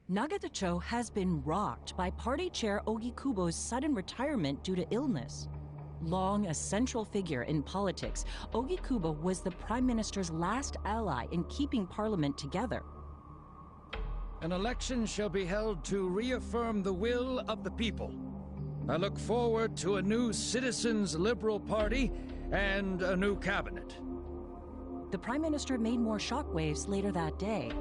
Nagatacho has been rocked by party chair Ogikubo's sudden retirement due to illness. Long a central figure in politics, Ogikubo was the Prime Minister's last ally in keeping Parliament together. An election shall be held to reaffirm the will of the people. I look forward to a new Citizens' Liberal Party and a new cabinet. The Prime Minister made more shockwaves later that day.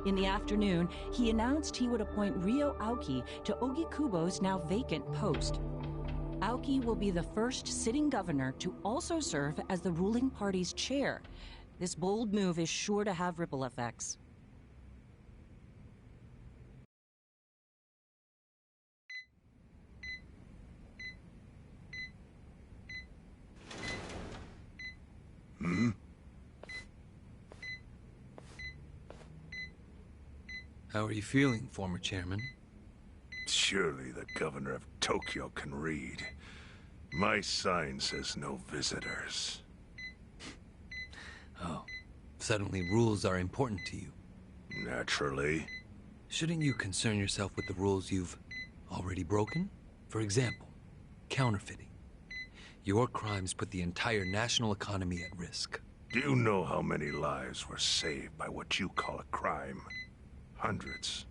In the afternoon, he announced he would appoint Ryo Aoki to Ogikubo's now vacant post. Aoki will be the first sitting governor to also serve as the ruling party's chair. This bold move is sure to have ripple effects. How are you feeling, former chairman? Surely the governor of Tokyo can read. My sign says no visitors. Oh, suddenly rules are important to you. Naturally. Shouldn't you concern yourself with the rules you've already broken? For example, counterfeiting. Your crimes put the entire national economy at risk. Do you know how many lives were saved by what you call a crime? Hundreds.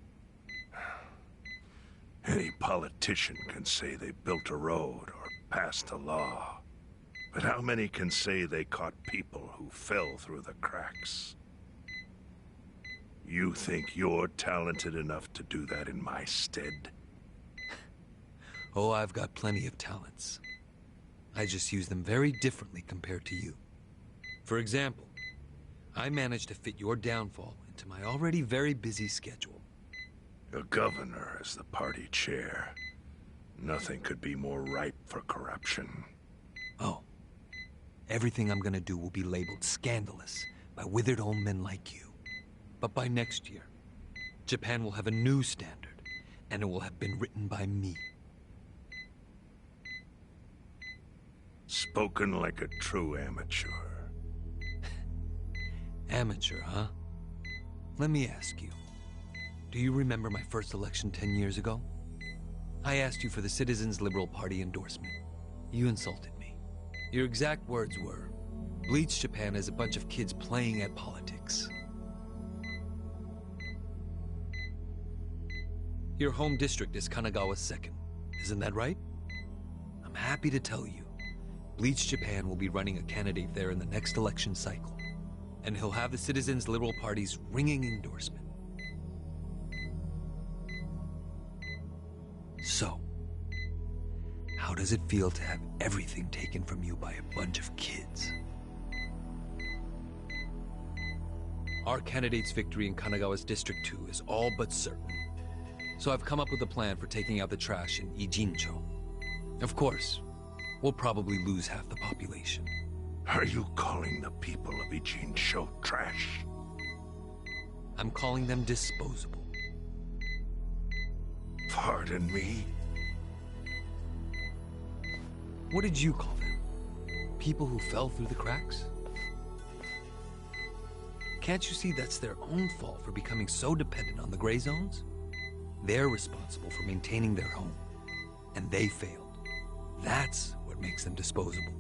Any politician can say they built a road or passed a law. But how many can say they caught people who fell through the cracks? You think you're talented enough to do that in my stead? Oh, I've got plenty of talents. I just use them very differently compared to you. For example, I managed to fit your downfall into my already very busy schedule. A governor as the party chair. Nothing could be more ripe for corruption. Oh. Everything I'm gonna do will be labeled scandalous by withered old men like you. But by next year, Japan will have a new standard, and it will have been written by me. Spoken like a true amateur. Amateur, huh? Let me ask you. Do you remember my first election 10 years ago? I asked you for the Citizens' Liberal Party endorsement. You insulted me. Your exact words were, "Bleach Japan is a bunch of kids playing at politics." Your home district is Kanagawa's second. Isn't that right? I'm happy to tell you, Bleach Japan will be running a candidate there in the next election cycle. And he'll have the Citizens' Liberal Party's ringing endorsement. So, how does it feel to have everything taken from you by a bunch of kids? Our candidate's victory in Kanagawa's District 2 is all but certain. So I've come up with a plan for taking out the trash in Ijincho. Of course, we'll probably lose half the population. Are you calling the people of Ijincho trash? I'm calling them disposable. Pardon me? What did you call them? People who fell through the cracks? Can't you see that's their own fault for becoming so dependent on the gray zones? They're responsible for maintaining their home, and they failed. That's what makes them disposable.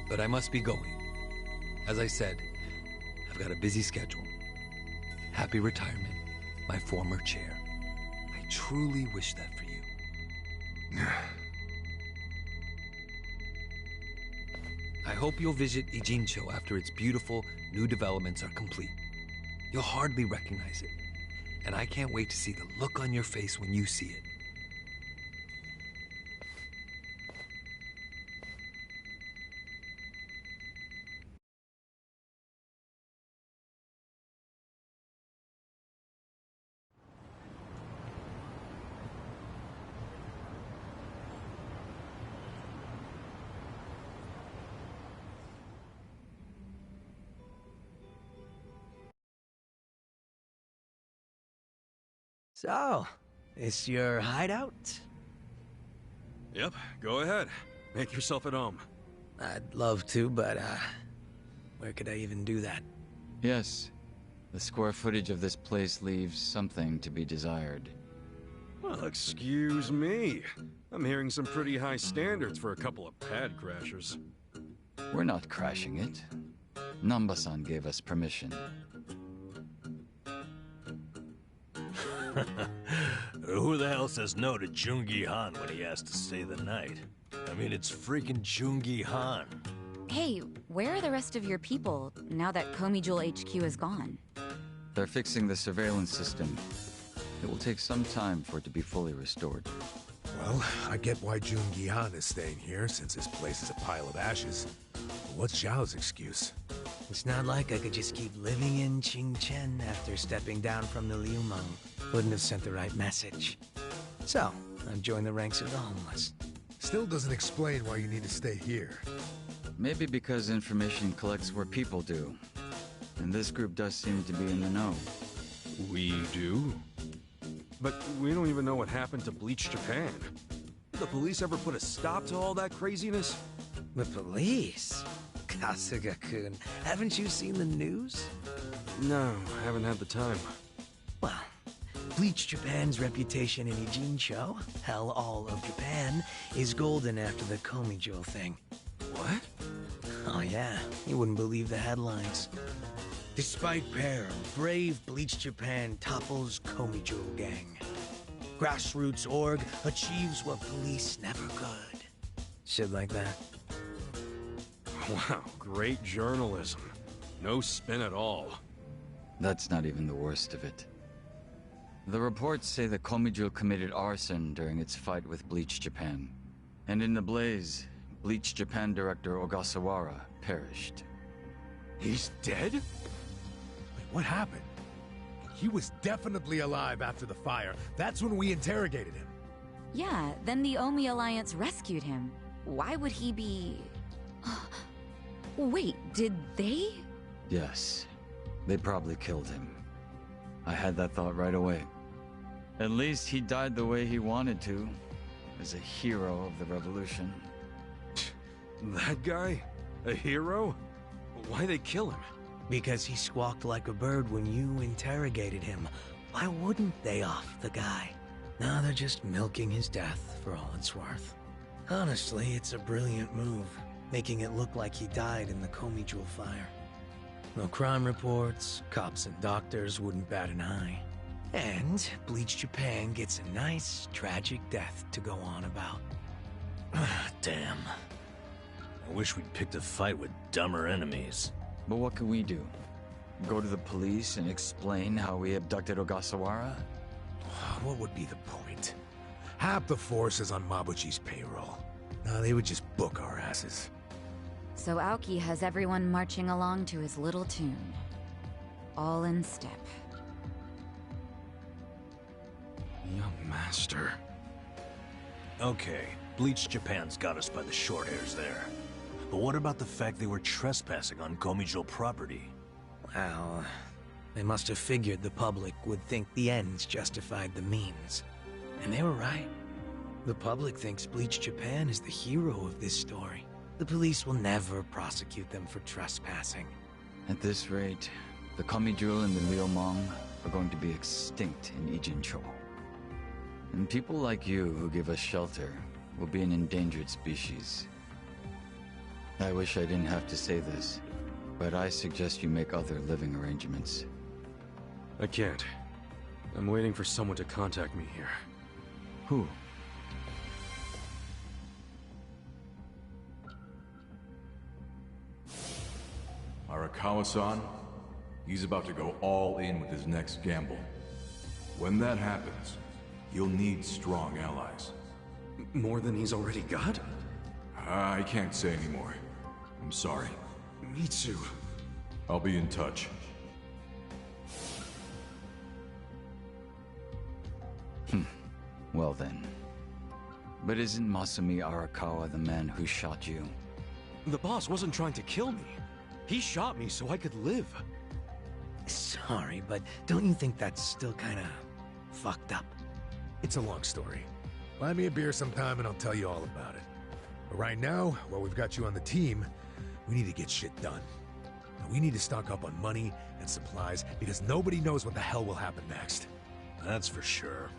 But I must be going. As I said, I've got a busy schedule. Happy retirement, my former chair. I truly wish that for you. I hope you'll visit Ijincho after its beautiful new developments are complete. You'll hardly recognize it, and I can't wait to see the look on your face when you see it. So, this your hideout? Yep, go ahead. Make yourself at home. I'd love to, but, where could I even do that? Yes, The square footage of this place leaves something to be desired. Well, excuse me. I'm hearing some pretty high standards for a couple of pad crashers. We're not crashing it. Namba-san gave us permission. Who the hell says no to Jungi Han when he has to stay the night? I mean, it's freaking Jungi Han. Hey, where are the rest of your people now that Komi Jewel HQ is gone? They're fixing the surveillance system. It will take some time for it to be fully restored. Well, I get why Jungi Han is staying here, since this place is a pile of ashes. But what's Zhao's excuse? It's not like I could just keep living in Qingchen after stepping down from the Liumeng. Wouldn't have sent the right message. So, I've joined the ranks of the homeless. Still doesn't explain why you need to stay here. Maybe because information collects where people do. And this group does seem to be in the know. We do? But we don't even know what happened to Bleach Japan. Did the police ever put a stop to all that craziness? The police? Kasuga-kun, haven't you seen the news? No, I haven't had the time. Well, Bleach Japan's reputation in Ijincho, hell, all of Japan, is golden after the Komi Jewel thing. What? Oh yeah, you wouldn't believe the headlines. Despite peril, brave Bleach Japan topples Komi Jewel gang. Grassroots org achieves what police never could. Shit like that. Wow, great journalism. No spin at all. That's not even the worst of it. The reports say that Komi Jewel committed arson during its fight with Bleach Japan. And in the blaze, Bleach Japan director Ogasawara perished. He's dead? Wait, what happened? He was definitely alive after the fire. That's when we interrogated him. Yeah, then the Omi Alliance rescued him. Why would he be... Wait, did they? Yes, they probably killed him. I had that thought right away. At least he died the way he wanted to, as a hero of the revolution. That guy? A hero? Why'd they kill him? Because he squawked like a bird when you interrogated him. Why wouldn't they off the guy? Now they're just milking his death for all it's worth. Honestly, it's a brilliant move, making it look like he died in the Komi Jewel fire. No crime reports, cops and doctors wouldn't bat an eye. And Bleach Japan gets a nice, tragic death to go on about. Damn. I wish we'd picked a fight with dumber enemies. But what can we do? Go to the police and explain how we abducted Ogasawara? What would be the point? Half the force is on Mabuchi's payroll. No, they would just book our asses. So Aoki has everyone marching along to his little tune. All in step. Young master. Okay, Bleach Japan's got us by the short hairs there. But what about the fact they were trespassing on Komi Jewel property? Well, they must have figured the public would think the ends justified the means. And they were right. The public thinks Bleach Japan is the hero of this story. The police will never prosecute them for trespassing. At this rate, the Komi Jewel and the Liumeng are going to be extinct in Ijincho. And people like you who give us shelter will be an endangered species. I wish I didn't have to say this, but I suggest you make other living arrangements. I can't. I'm waiting for someone to contact me here. Who? Arakawa-san, he's about to go all in with his next gamble. When that happens, you'll need strong allies. More than he's already got? I can't say anymore. I'm sorry. Me too. I'll be in touch. Well then. But isn't Masumi Arakawa the man who shot you? The boss wasn't trying to kill me. He shot me so I could live. Sorry, but don't you think that's still kinda fucked up? It's a long story. Buy me a beer sometime and I'll tell you all about it. But right now, while we've got you on the team, we need to get shit done. We need to stock up on money and supplies because nobody knows what the hell will happen next. That's for sure.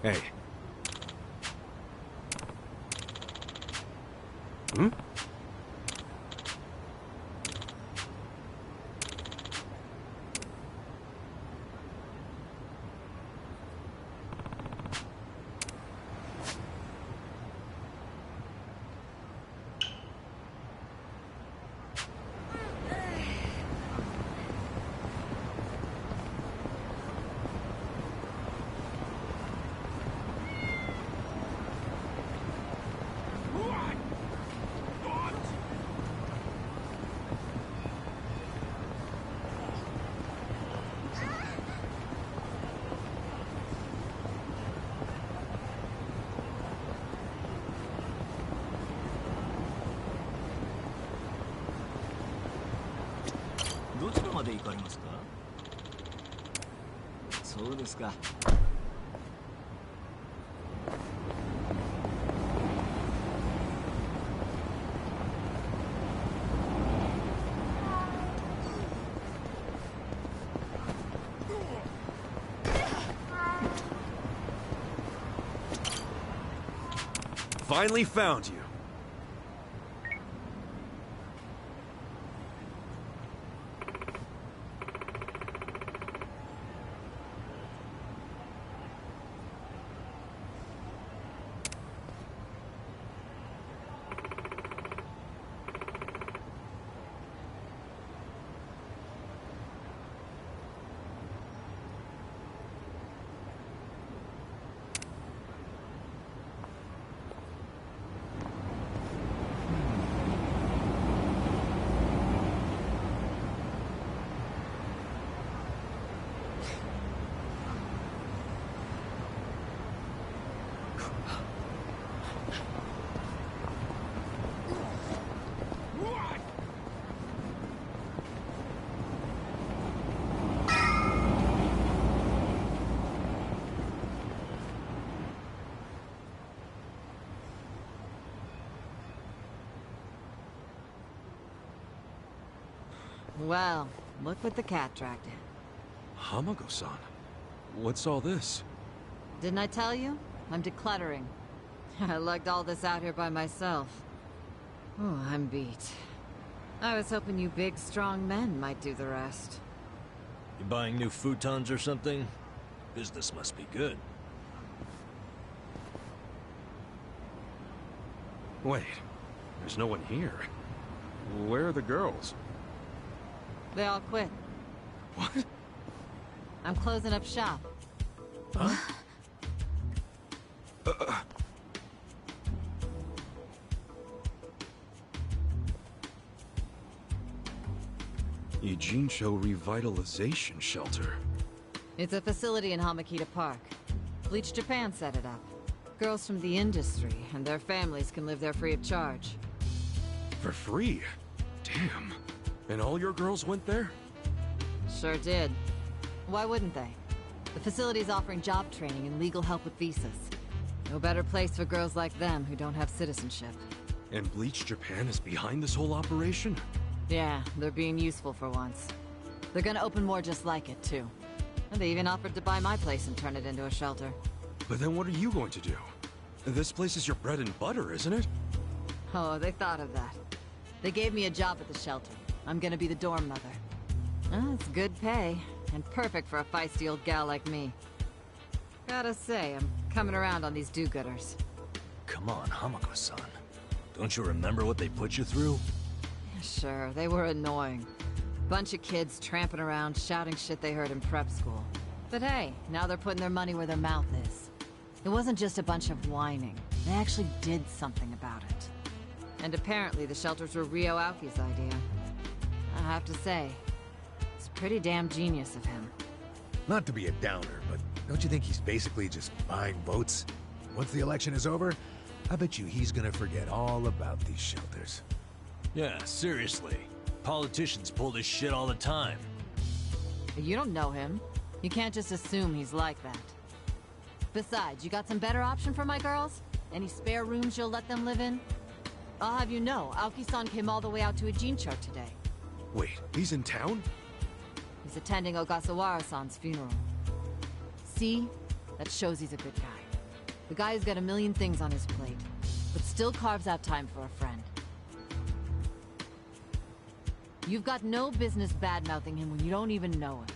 Hey. Hmm? Finally found you. Well, look what the cat dragged in. Hamako-san, what's all this? Didn't I tell you? I'm decluttering. I lugged all this out here by myself. Oh, I'm beat. I was hoping you big, strong men might do the rest. You buying new futons or something? Business must be good. Wait, there's no one here. Where are the girls? They all quit. What? I'm closing up shop. Huh? Ijincho Revitalization Shelter. It's a facility in Hamakita Park. Bleach Japan set it up. Girls from the industry and their families can live there free of charge. For free? Damn. And all your girls went there? Sure did. Why wouldn't they? The facility's offering job training and legal help with visas. No better place for girls like them who don't have citizenship. And Bleach Japan is behind this whole operation? Yeah, they're being useful for once. They're gonna open more just like it, too. And they even offered to buy my place and turn it into a shelter. But then what are you going to do? This place is your bread and butter, isn't it? Oh, they thought of that. They gave me a job at the shelter. I'm gonna be the dorm mother. It's good pay, and perfect for a feisty old gal like me. Gotta say, I'm coming around on these do-gooders. Come on, Hamako-san. Don't you remember what they put you through? Sure, they were annoying. Bunch of kids tramping around, shouting shit they heard in prep school. But hey, now they're putting their money where their mouth is. It wasn't just a bunch of whining. They actually did something about it. And apparently the shelters were Ryo Aoki's idea. I have to say, it's pretty damn genius of him. Not to be a downer, but don't you think he's basically just buying votes? Once the election is over, I bet you he's gonna forget all about these shelters. Yeah, seriously. Politicians pull this shit all the time. You don't know him. You can't just assume he's like that. Besides, you got some better option for my girls? Any spare rooms you'll let them live in? I'll have you know, Aoki-san came all the way out to Ijincho today. Wait, he's in town? He's attending Ogasawara-san's funeral. See? That shows he's a good guy. The guy's got a million things on his plate, but still carves out time for a friend. You've got no business bad-mouthing him when you don't even know him.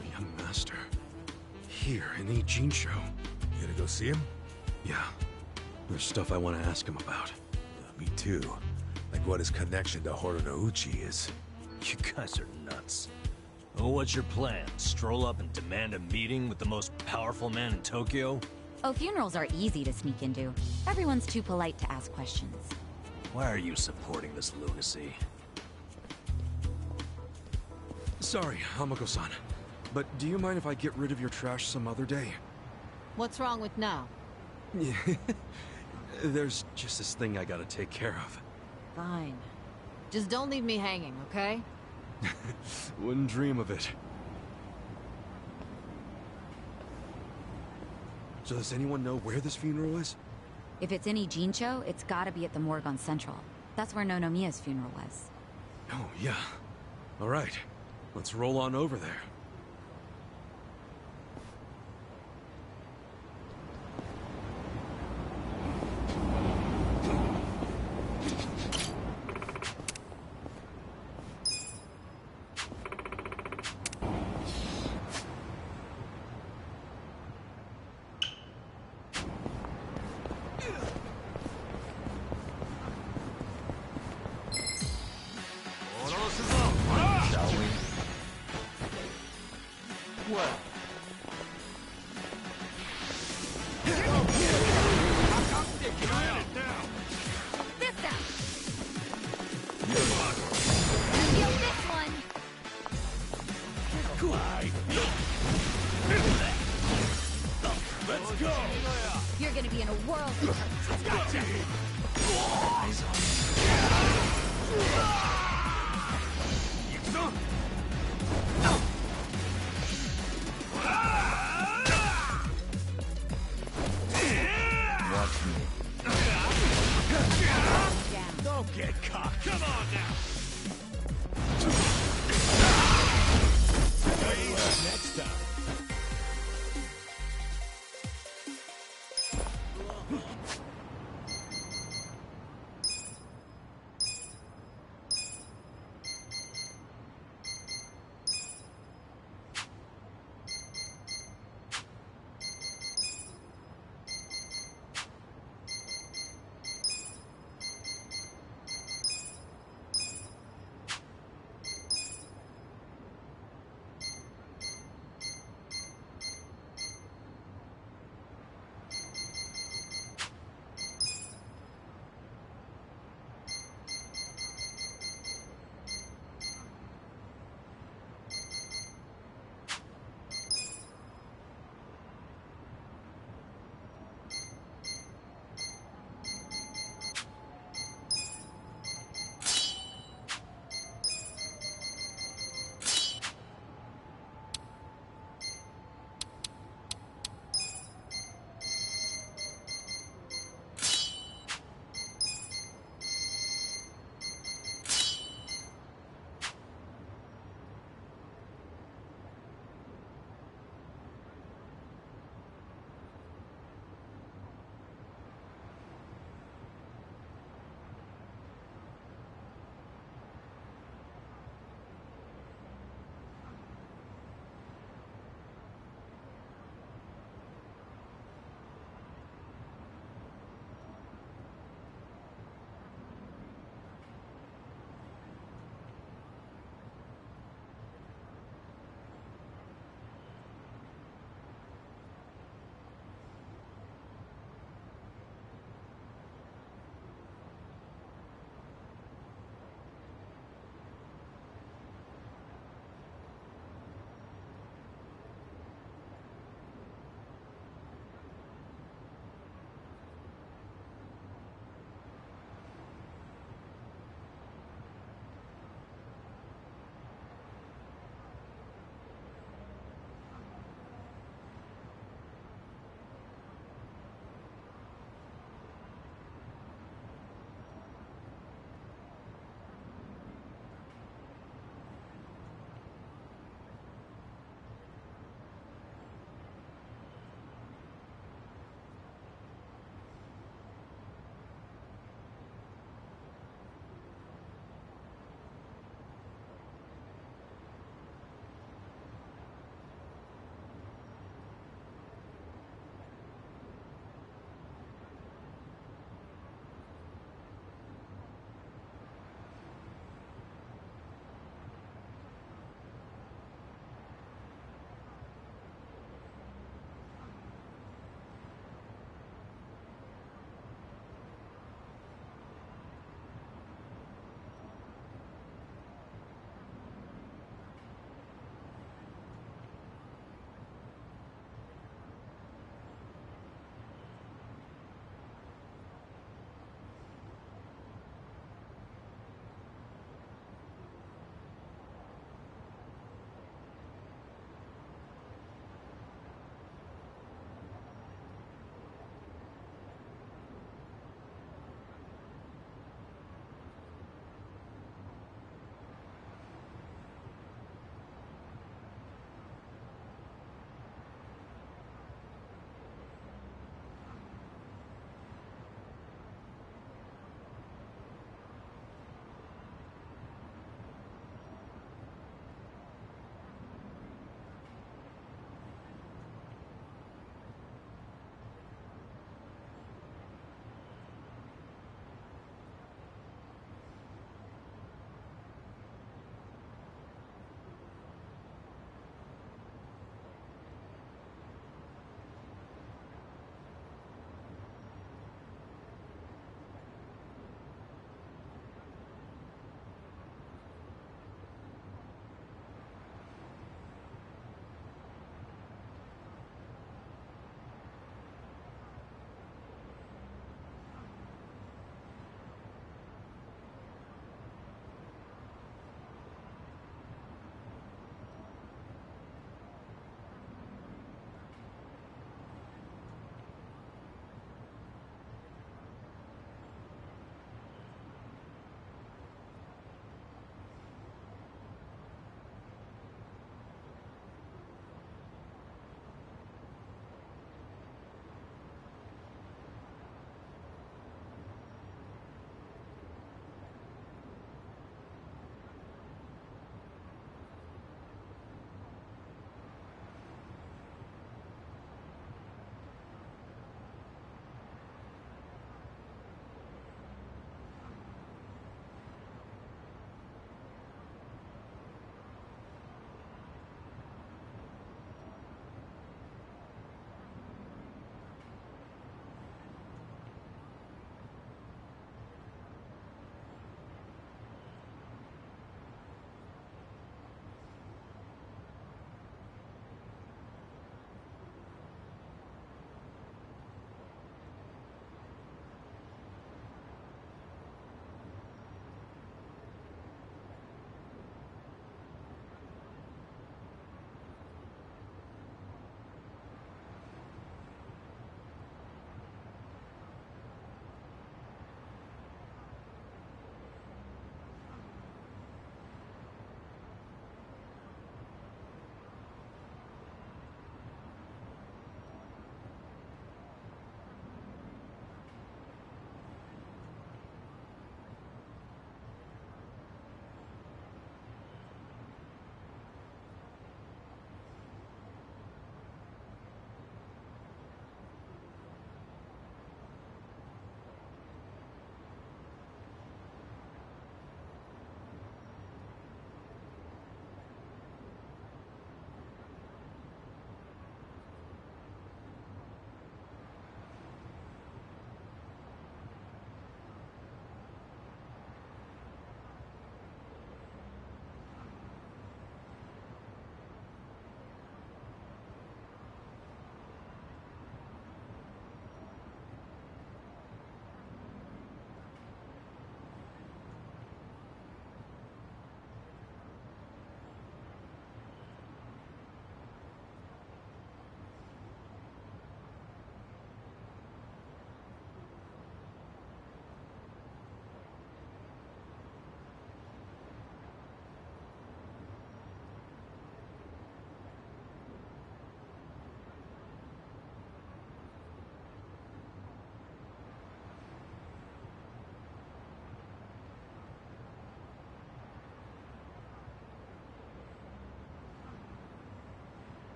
The young master. Here in Ijincho. You gonna go see him? Yeah. There's stuff I want to ask him about. Me too. Like what his connection to Horonouchi is. You guys are nuts. Oh, what's your plan? Stroll up and demand a meeting with the most powerful man in Tokyo? Oh, funerals are easy to sneak into. Everyone's too polite to ask questions. Why are you supporting this lunacy? Sorry, Hamako-san. But do you mind if I get rid of your trash some other day? What's wrong with now? Yeah. There's just this thing I gotta take care of. Fine. Just don't leave me hanging, okay? Wouldn't dream of it. So does anyone know where this funeral is? If it's in Ijincho, it's gotta be at the morgue on Central. That's where Nonomiya's funeral was. Oh, yeah. All right. Let's roll on over there. You're gonna be in a world of hurt. Eyes on Watch me.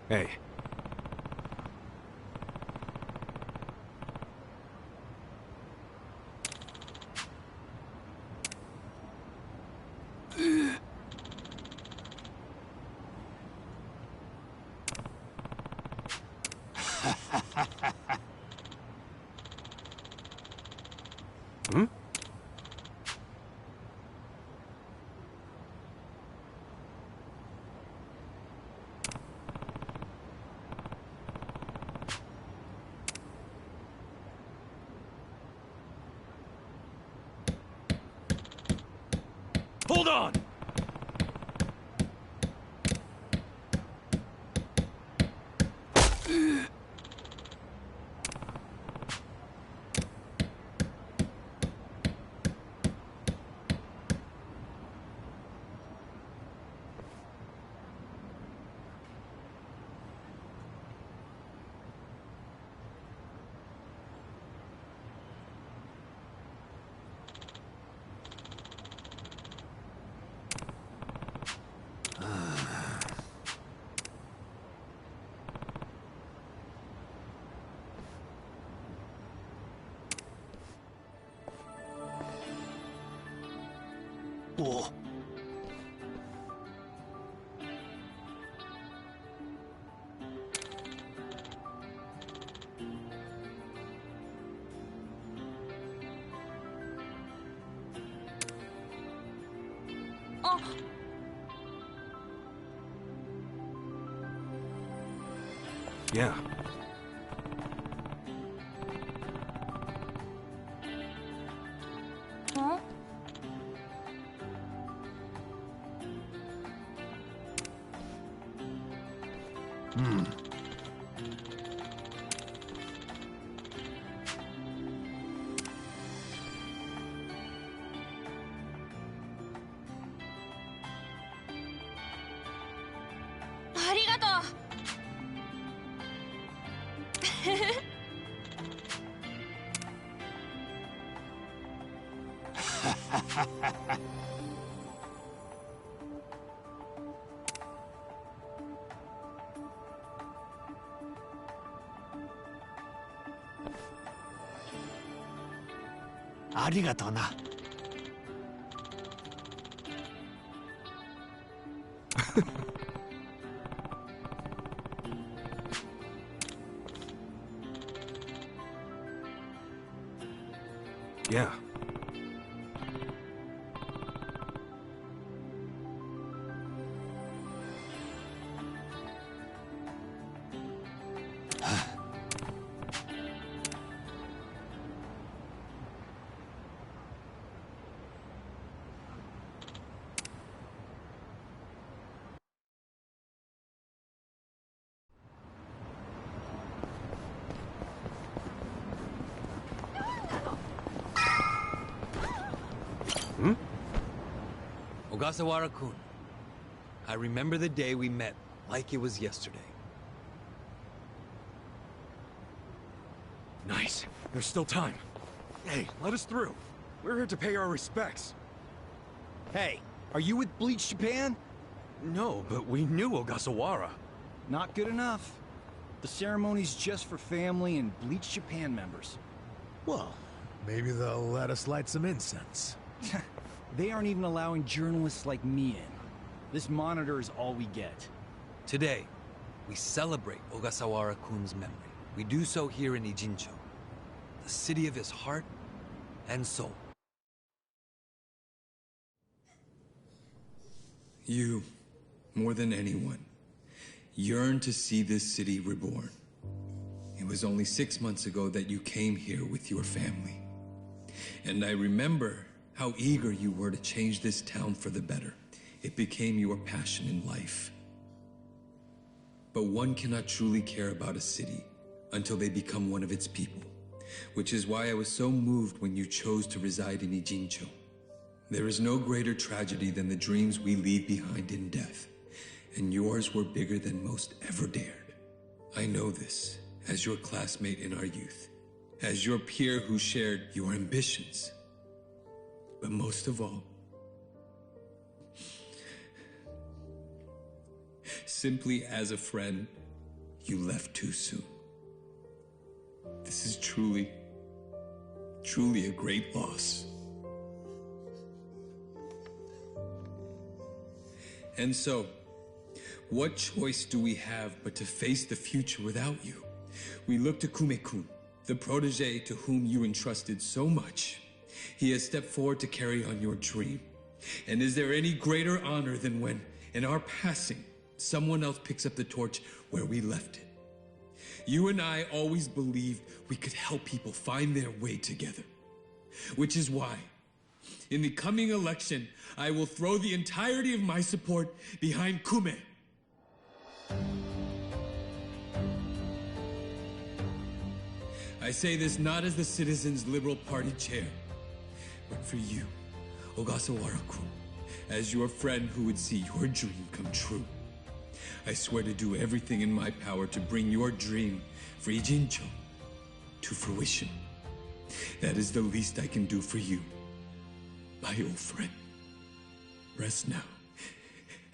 Hey. Hmm? Hold on! Whoa. Oh. Yeah. Huh? Hmm. Arigato. ありがとうな。Yeah. Hmm? Ogasawara-kun, I remember the day we met like it was yesterday. Nice. There's still time. Hey, let us through. We're here to pay our respects. Hey, are you with Bleach Japan? No, but we knew Ogasawara. Not good enough. The ceremony's just for family and Bleach Japan members. Well, maybe they'll let us light some incense. They aren't even allowing journalists like me in. This monitor is all we get. Today, we celebrate Ogasawara-kun's memory. We do so here in Ijincho, the city of his heart and soul. You, more than anyone, yearn to see this city reborn. It was only 6 months ago that you came here with your family. And I remember how eager you were to change this town for the better. It became your passion in life. But one cannot truly care about a city until they become one of its people, which is why I was so moved when you chose to reside in Ijincho. There is no greater tragedy than the dreams we leave behind in death, and yours were bigger than most ever dared. I know this as your classmate in our youth, as your peer who shared your ambitions. But most of all, simply as a friend you left too soon. This is truly a great loss. And so, what choice do we have but to face the future without you? We look to Kume-kun, the protege to whom you entrusted so much. He has stepped forward to carry on your dream. And is there any greater honor than when, in our passing, someone else picks up the torch where we left it? You and I always believed we could help people find their way together. Which is why, in the coming election, I will throw the entirety of my support behind Kume. I say this not as the Citizens Liberal Party chair, but for you, Ogasawara-kun, as your friend who would see your dream come true. I swear to do everything in my power to bring your dream for Ijincho to fruition. That is the least I can do for you, my old friend. Rest now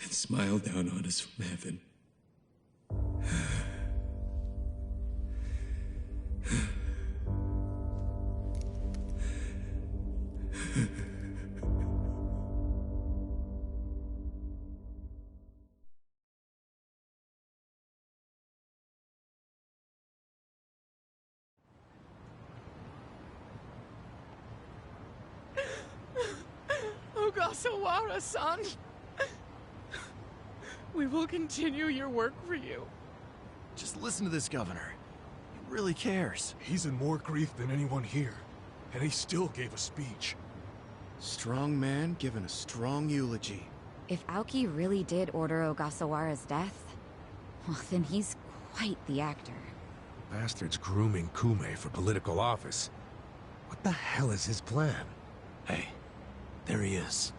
and smile down on us from heaven. Ogasawara-san, we will continue your work for you. Just listen to this governor. He really cares. He's in more grief than anyone here, and he still gave a speech. Strong man giving a strong eulogy. If Aoki really did order Ogasawara's death, well, then he's quite the actor. Bastard's grooming Kume for political office. What the hell is his plan? Hey, there he is.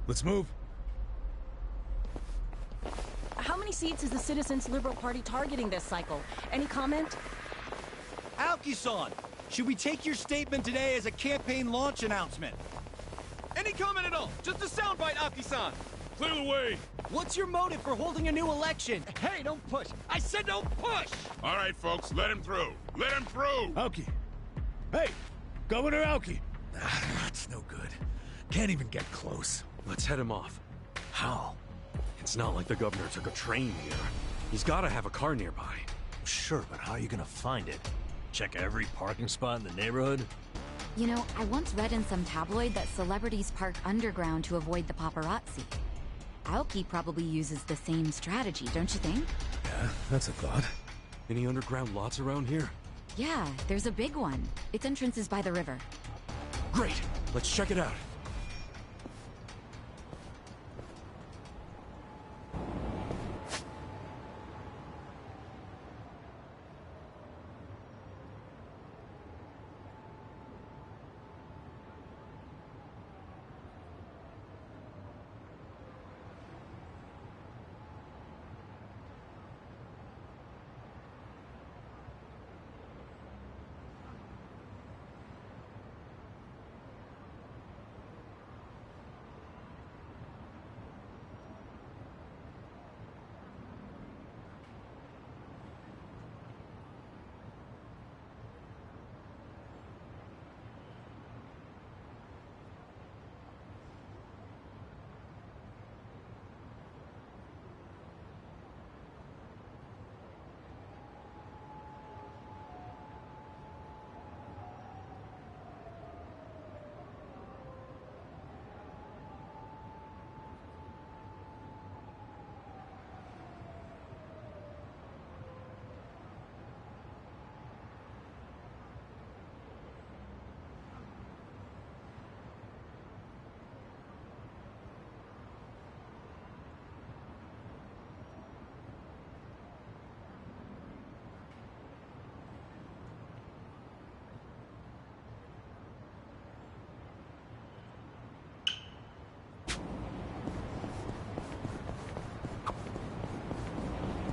Let's move. How many seats is the Citizens Liberal Party targeting this cycle? Any comment? Aoki-san, should we take your statement today as a campaign launch announcement? Any comment at all? Just a soundbite, Aoki-san! Clear the way! What's your motive for holding a new election? Hey, don't push! I said don't push! All right, folks, let him through. Let him through! Aoki! Hey! Governor Aoki! That's no good. Can't even get close. Let's head him off. How? It's not like the governor took a train here. He's gotta have a car nearby. Sure, but how are you gonna find it? Check every parking spot in the neighborhood? You know, I once read in some tabloid that celebrities park underground to avoid the paparazzi. Aoki probably uses the same strategy, don't you think? Yeah, that's a thought. Any underground lots around here? Yeah, there's a big one. Its entrance is by the river. Great! Let's check it out.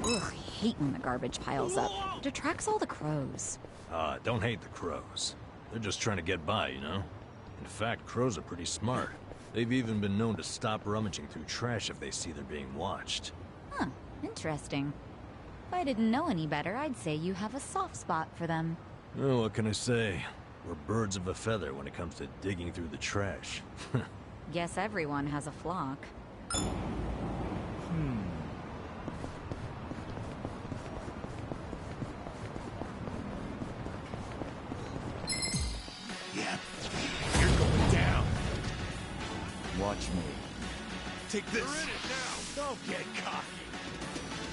Ugh, I hate when the garbage piles up. It attracts all the crows. Don't hate the crows. They're just trying to get by, you know? In fact, crows are pretty smart. They've even been known to stop rummaging through trash if they see they're being watched. Huh, interesting. If I didn't know any better, I'd say you have a soft spot for them. Oh, what can I say? We're birds of a feather when it comes to digging through the trash. Guess everyone has a flock. Yeah, you're going down. Watch me. Take this. We're in it now. Don't get cocky.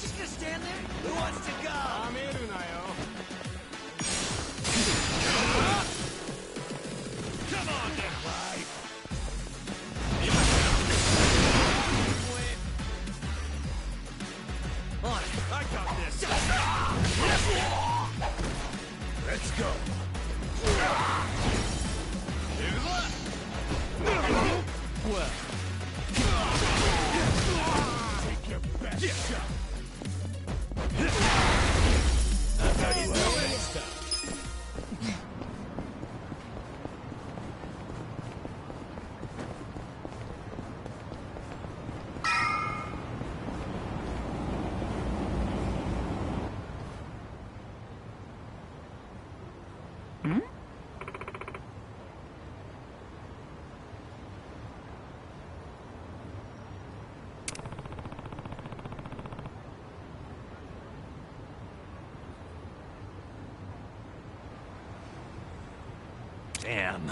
Just gonna stand there? Who wants to go? I'm in, Unayo. Come on now. Right. On it. I got this. Let's go. Well. Take your best shot. That's how you do it. Damn.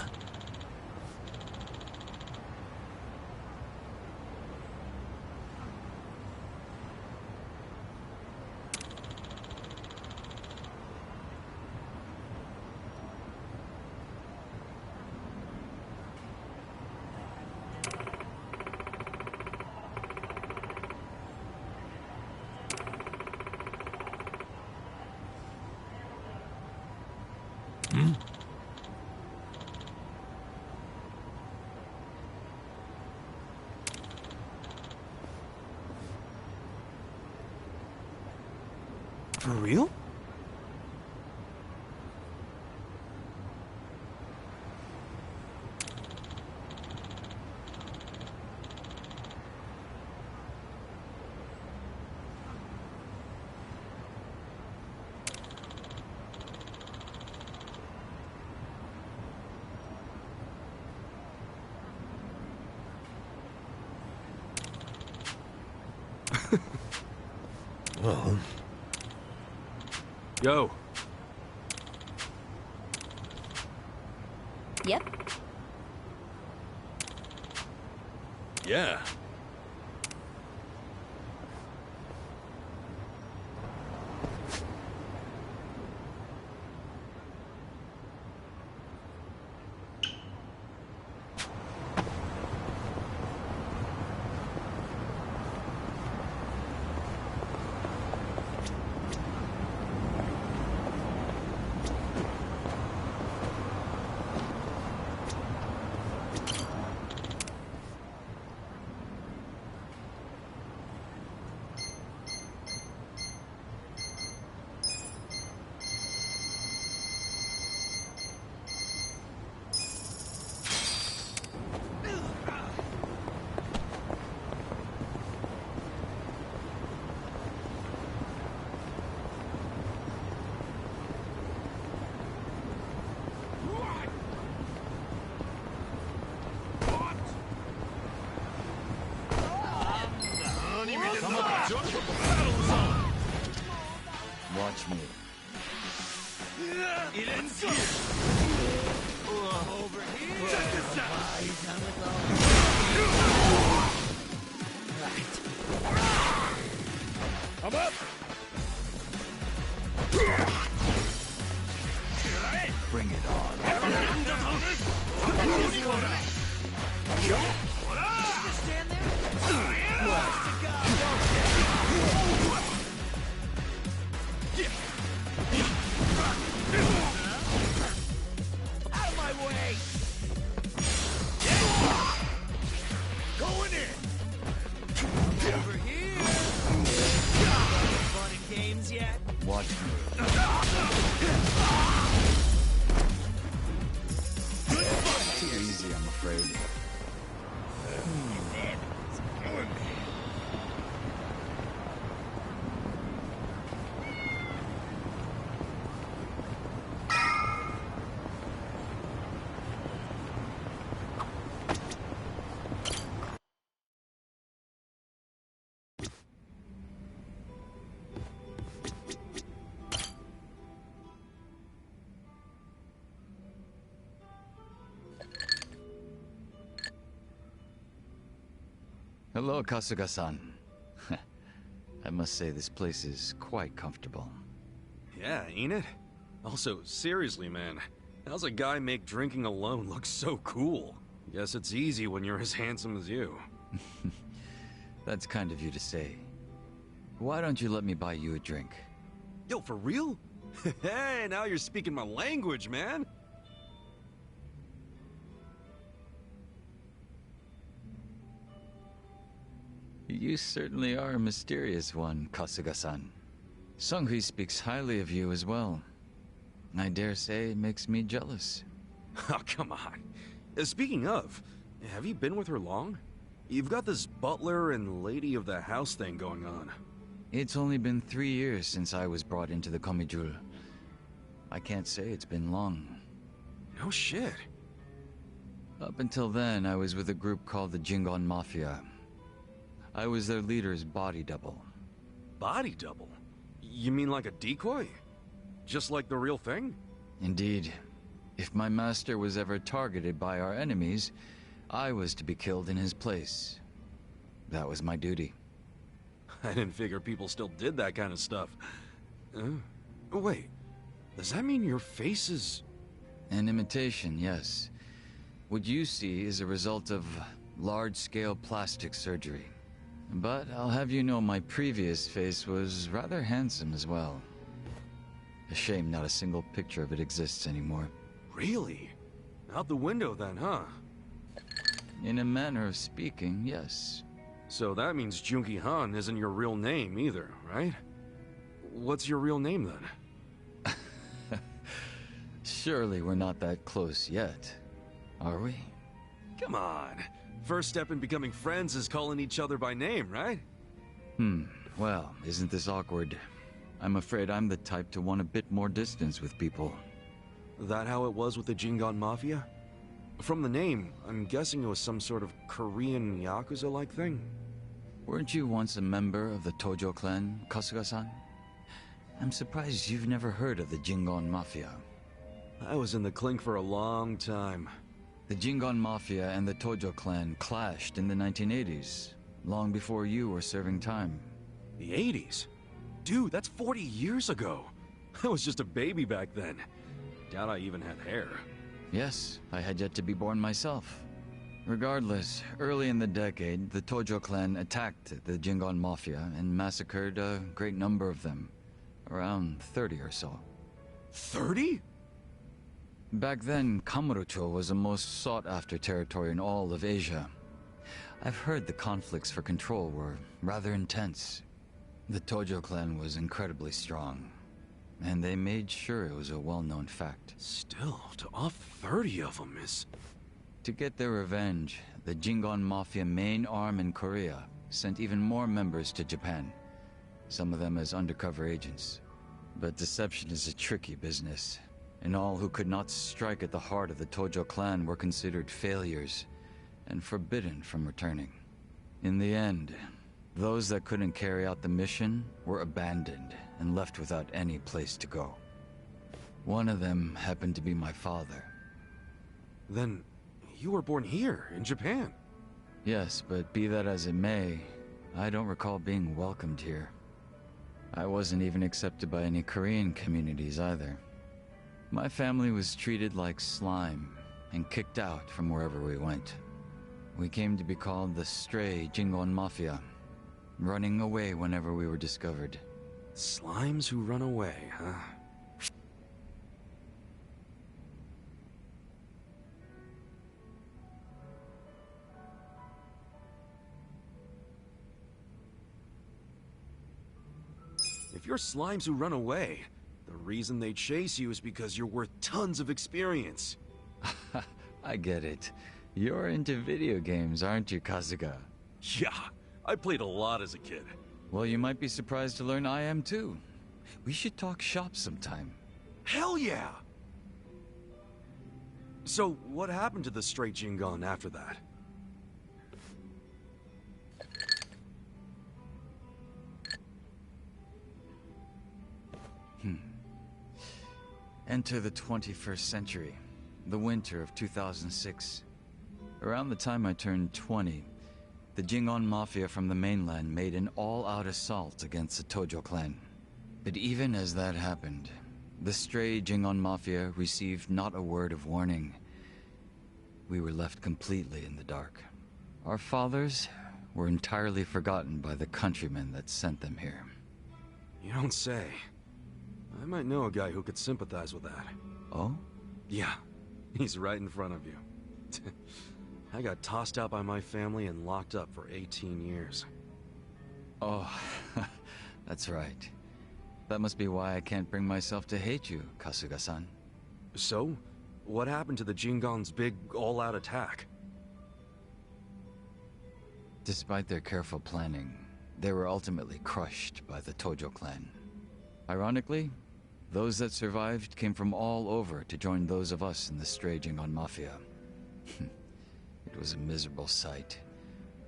For real? Well... Yo. Yep. Yeah. Watch me. It ends here. Over here. Check this out. I'm up. Bring it on. Just stand there. Out of my way! Going in! Over here! Fun and games yet? Watch me. Too easy Hello, Kasuga-san. I must say this place is quite comfortable. Yeah, ain't it? Also, seriously, man, how's a guy make drinking alone look so cool? Guess it's easy when you're as handsome as you. That's kind of you to say. Why don't you let me buy you a drink? Yo, for real? Hey, now you're speaking my language, man! You certainly are a mysterious one, Kasuga-san. Sunghui speaks highly of you as well. I dare say it makes me jealous. Oh, come on. Speaking of, have you been with her long? You've got this butler and lady of the house thing going on. It's only been 3 years since I was brought into the Komijul. I can't say it's been long. No shit. Up until then, I was with a group called the Jingon Mafia. I was their leader's body double. Body double? You mean like a decoy? Just like the real thing? Indeed. If my master was ever targeted by our enemies, I was to be killed in his place. That was my duty. I didn't figure people still did that kind of stuff. Wait, does that mean your face is... An imitation, yes. What you see is a result of large-scale plastic surgery. But I'll have you know my previous face was rather handsome as well. A shame not a single picture of it exists anymore. Really? Out the window then, huh? In a manner of speaking, yes. So that means Junki Han isn't your real name either, right? What's your real name then? Surely we're not that close yet, are we? Come on. First step in becoming friends is calling each other by name, right? Well, isn't this awkward? I'm afraid I'm the type to want a bit more distance with people. That how it was with the Jingon Mafia? From the name, I'm guessing it was some sort of Korean YAKUZA-like thing? Weren't you once a member of the Tojo clan, Kasuga-san? I'm surprised you've never heard of the Jingon Mafia. I was in the clink for a long time. The Jingon Mafia and the Tojo clan clashed in the 1980s, long before you were serving time. The 80s? Dude, that's 40 years ago. I was just a baby back then. Doubt I even had hair. Yes, I had yet to be born myself. Regardless, early in the decade, the Tojo clan attacked the Jingon Mafia and massacred a great number of them. Around 30 or so. 30? Back then, Kamurocho was the most sought-after territory in all of Asia. I've heard the conflicts for control were rather intense. The Tojo clan was incredibly strong, and they made sure it was a well-known fact. Still, to off 30 of them is... To get their revenge, the Jingon Mafia main arm in Korea sent even more members to Japan, some of them as undercover agents. But deception is a tricky business, and all who could not strike at the heart of the Tojo clan were considered failures and forbidden from returning. In the end, those that couldn't carry out the mission were abandoned and left without any place to go. One of them happened to be my father. Then, you were born here, in Japan? Yes, but be that as it may, I don't recall being welcomed here. I wasn't even accepted by any Korean communities either. My family was treated like slime and kicked out from wherever we went. We came to be called the Stray Jingon Mafia, running away whenever we were discovered. Slimes who run away, huh? If you're slimes who run away, the reason they chase you is because you're worth tons of experience. I get it. You're into video games, aren't you, Kasuga? Yeah, I played a lot as a kid. Well, you might be surprised to learn I am too. We should talk shop sometime. Hell yeah! So, what happened to the straight Jingon after that? Enter the 21st century, the winter of 2006. Around the time I turned 20, The Jingon Mafia from the mainland made an all-out assault against the Tojo clan. But even as that happened, the stray Jingon Mafia received not a word of warning. We were left completely in the dark. Our fathers were entirely forgotten by the countrymen that sent them here. You don't say. I might know a guy who could sympathize with that. Oh? Yeah, he's right in front of you. I got tossed out by my family and locked up for 18 years. Oh, that's right. That must be why I can't bring myself to hate you, Kasuga-san. So? What happened to the Jingon's big all-out attack? Despite their careful planning, they were ultimately crushed by the Tojo clan. Ironically, those that survived came from all over to join those of us in the stray Jingon Mafia. It was a miserable sight.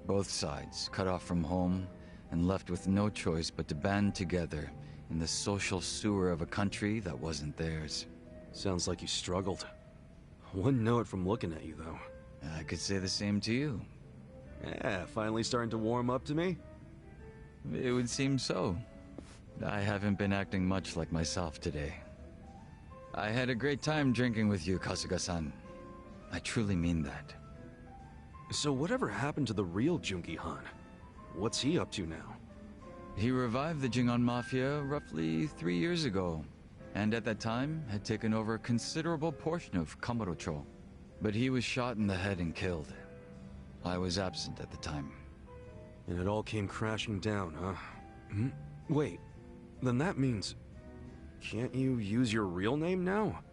Both sides cut off from home and left with no choice but to band together in the social sewer of a country that wasn't theirs. Sounds like you struggled. Wouldn't know it from looking at you, though. I could say the same to you. Yeah, finally starting to warm up to me? It would seem so. I haven't been acting much like myself today. I had a great time drinking with you, Kasuga-san. I truly mean that. So whatever happened to the real Junki Han? What's he up to now? He revived the Jingon Mafia roughly 3 years ago, and at that time had taken over a considerable portion of Kamurocho. But he was shot in the head and killed. I was absent at the time. And it all came crashing down, huh? Wait, then that means... Can't you use your real name now?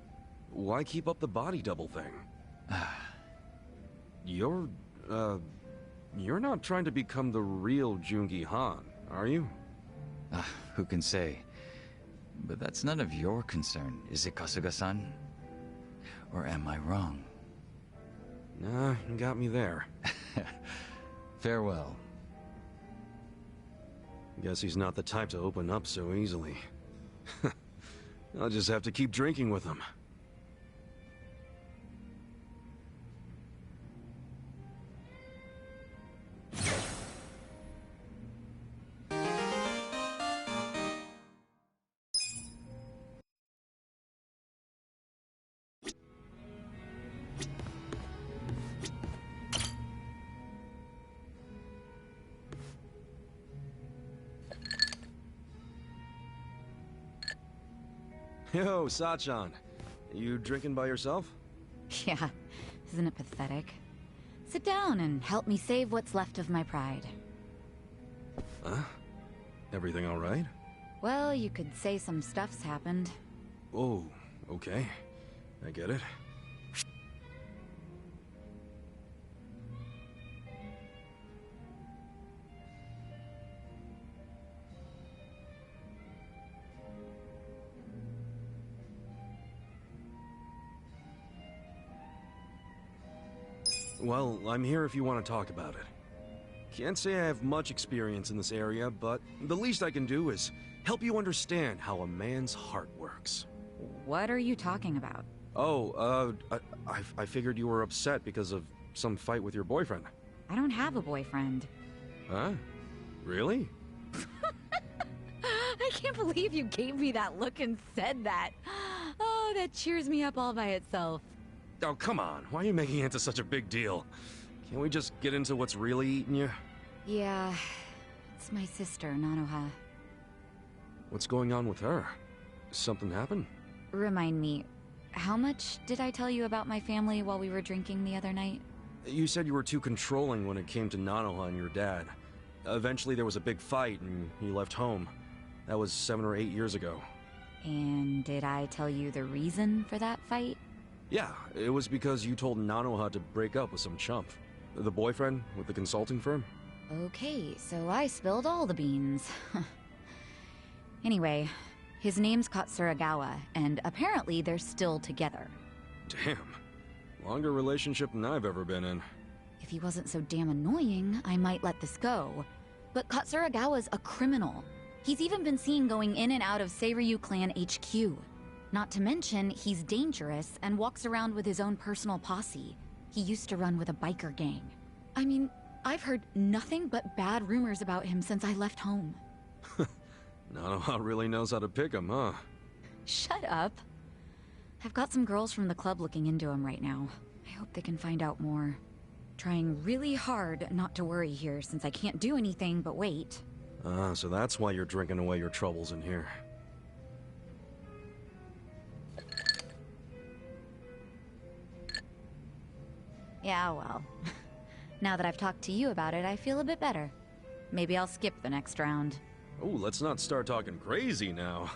Why keep up the body double thing? You're not trying to become the real Jungi Han, are you? Who can say? But that's none of your concern, is it, Kasuga-san? Or am I wrong? Nah, you got me there. Farewell. Guess he's not the type to open up so easily. I'll just have to keep drinking with him. Yo, Sachan. You drinking by yourself? Yeah, isn't it pathetic? Sit down and help me save what's left of my pride. Huh? Everything all right? Well, you could say some stuff's happened. Oh, okay. I get it. Well, I'm here if you want to talk about it. Can't say I have much experience in this area, but the least I can do is help you understand how a man's heart works. What are you talking about? Oh, I figured you were upset because of some fight with your boyfriend. I don't have a boyfriend. Huh? Really? I can't believe you gave me that look and said that. Oh, that cheers me up all by itself. Oh, come on. Why are you making it into such a big deal? Can't we just get into what's really eating you? Yeah, it's my sister, Nanoha. What's going on with her? Something happened? Remind me, how much did I tell you about my family while we were drinking the other night? You said you were too controlling when it came to Nanoha and your dad. Eventually there was a big fight and you left home. That was 7 or 8 years ago. And did I tell you the reason for that fight? Yeah, it was because you told Nanoha to break up with some chump. The boyfriend with the consulting firm? Okay, so I spilled all the beans. Anyway, his name's Katsuragawa, and apparently they're still together. Damn. Longer relationship than I've ever been in. If he wasn't so damn annoying, I might let this go. But Katsuragawa's a criminal. He's even been seen going in and out of Seiryu Clan HQ. Not to mention, he's dangerous and walks around with his own personal posse. He used to run with a biker gang. I mean, I've heard nothing but bad rumors about him since I left home. Nanoha really knows how to pick him, huh? Shut up. I've got some girls from the club looking into him right now. I hope they can find out more. Trying really hard not to worry here since I can't do anything but wait. So that's why you're drinking away your troubles in here. Yeah, well. Now that I've talked to you about it, I feel a bit better. Maybe I'll skip the next round. Oh, let's not start talking crazy now.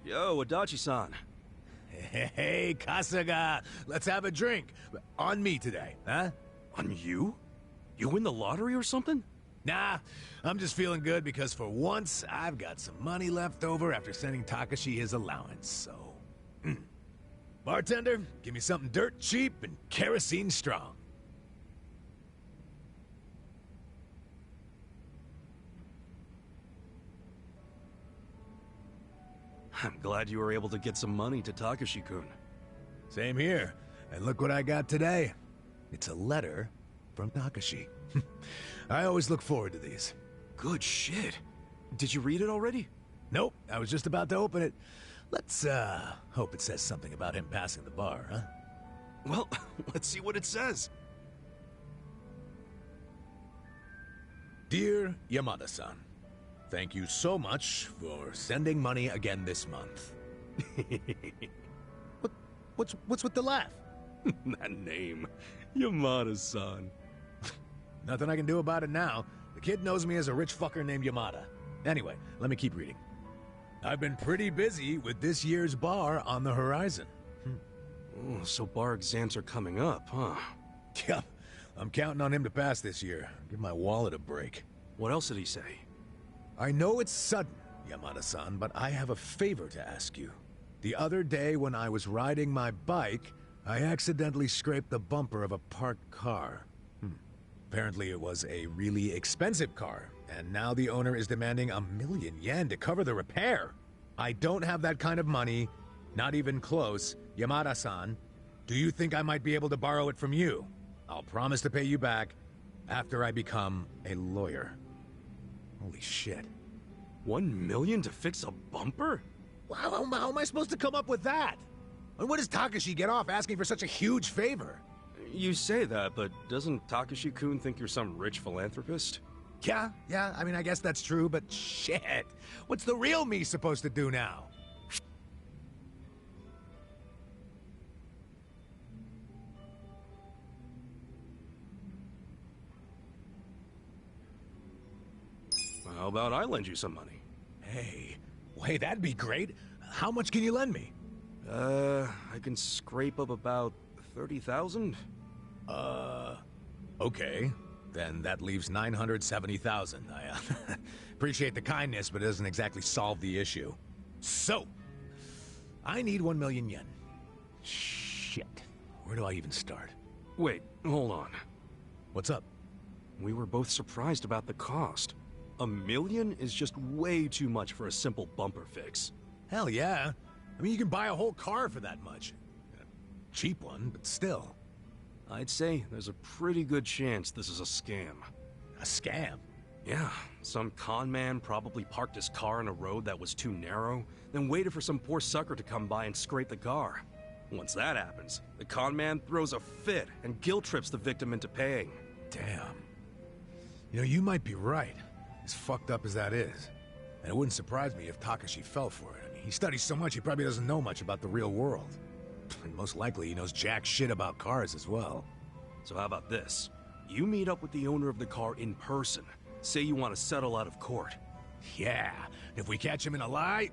Yo, Adachi-san. Hey, Kasuga, let's have a drink. On me today, huh? On you? You win the lottery or something? Nah, I'm just feeling good because for once, I've got some money left over after sending Takashi his allowance, so... Bartender, give me something dirt cheap and kerosene strong. I'm glad you were able to get some money to Takashi-kun. Same here. And look what I got today. It's a letter from Takashi. I always look forward to these. Good shit. Did you read it already? Nope, I was just about to open it. Let's, hope it says something about him passing the bar, huh? Well, let's see what it says. Dear Yamada-san, thank you so much for sending money again this month. What's with the laugh? That name, Yamada-san. Nothing I can do about it now. The kid knows me as a rich fucker named Yamada. Anyway, let me keep reading. I've been pretty busy with this year's bar on the horizon. Oh, so bar exams are coming up, huh? Yeah, I'm counting on him to pass this year. Give my wallet a break. What else did he say? I know it's sudden, Yamada-san, but I have a favor to ask you. The other day when I was riding my bike, I accidentally scraped the bumper of a parked car. Apparently it was a really expensive car, and now the owner is demanding 1,000,000 yen to cover the repair. I don't have that kind of money, not even close. Yamada-san, do you think I might be able to borrow it from you? I'll promise to pay you back after I become a lawyer. Holy shit. 1 million to fix a bumper? How am I supposed to come up with that? And what does Takashi get off asking for such a huge favor? You say that, but doesn't Takashi-kun think you're some rich philanthropist? Yeah, I mean, I guess that's true, but shit. What's the real me supposed to do now? How about I lend you some money? Hey, that'd be great. How much can you lend me? I can scrape up about 30,000. Okay. Then that leaves 970,000. I appreciate the kindness, but it doesn't exactly solve the issue. So, I need 1,000,000 yen. Shit. Where do I even start? Wait, hold on. What's up? We were both surprised about the cost. 1,000,000 is just way too much for a simple bumper fix. Hell yeah. I mean, you can buy a whole car for that much. A cheap one, but still. I'd say there's a pretty good chance this is a scam. A scam? Yeah, some con man probably parked his car in a road that was too narrow, then waited for some poor sucker to come by and scrape the car. Once that happens, the con man throws a fit and guilt trips the victim into paying. Damn. You know, you might be right, as fucked up as that is. And it wouldn't surprise me if Takashi fell for it. I mean, he studies so much he probably doesn't know much about the real world. And most likely he knows jack shit about cars as well. So how about this? You meet up with the owner of the car in person. Say you want to settle out of court. Yeah, if we catch him in a lie,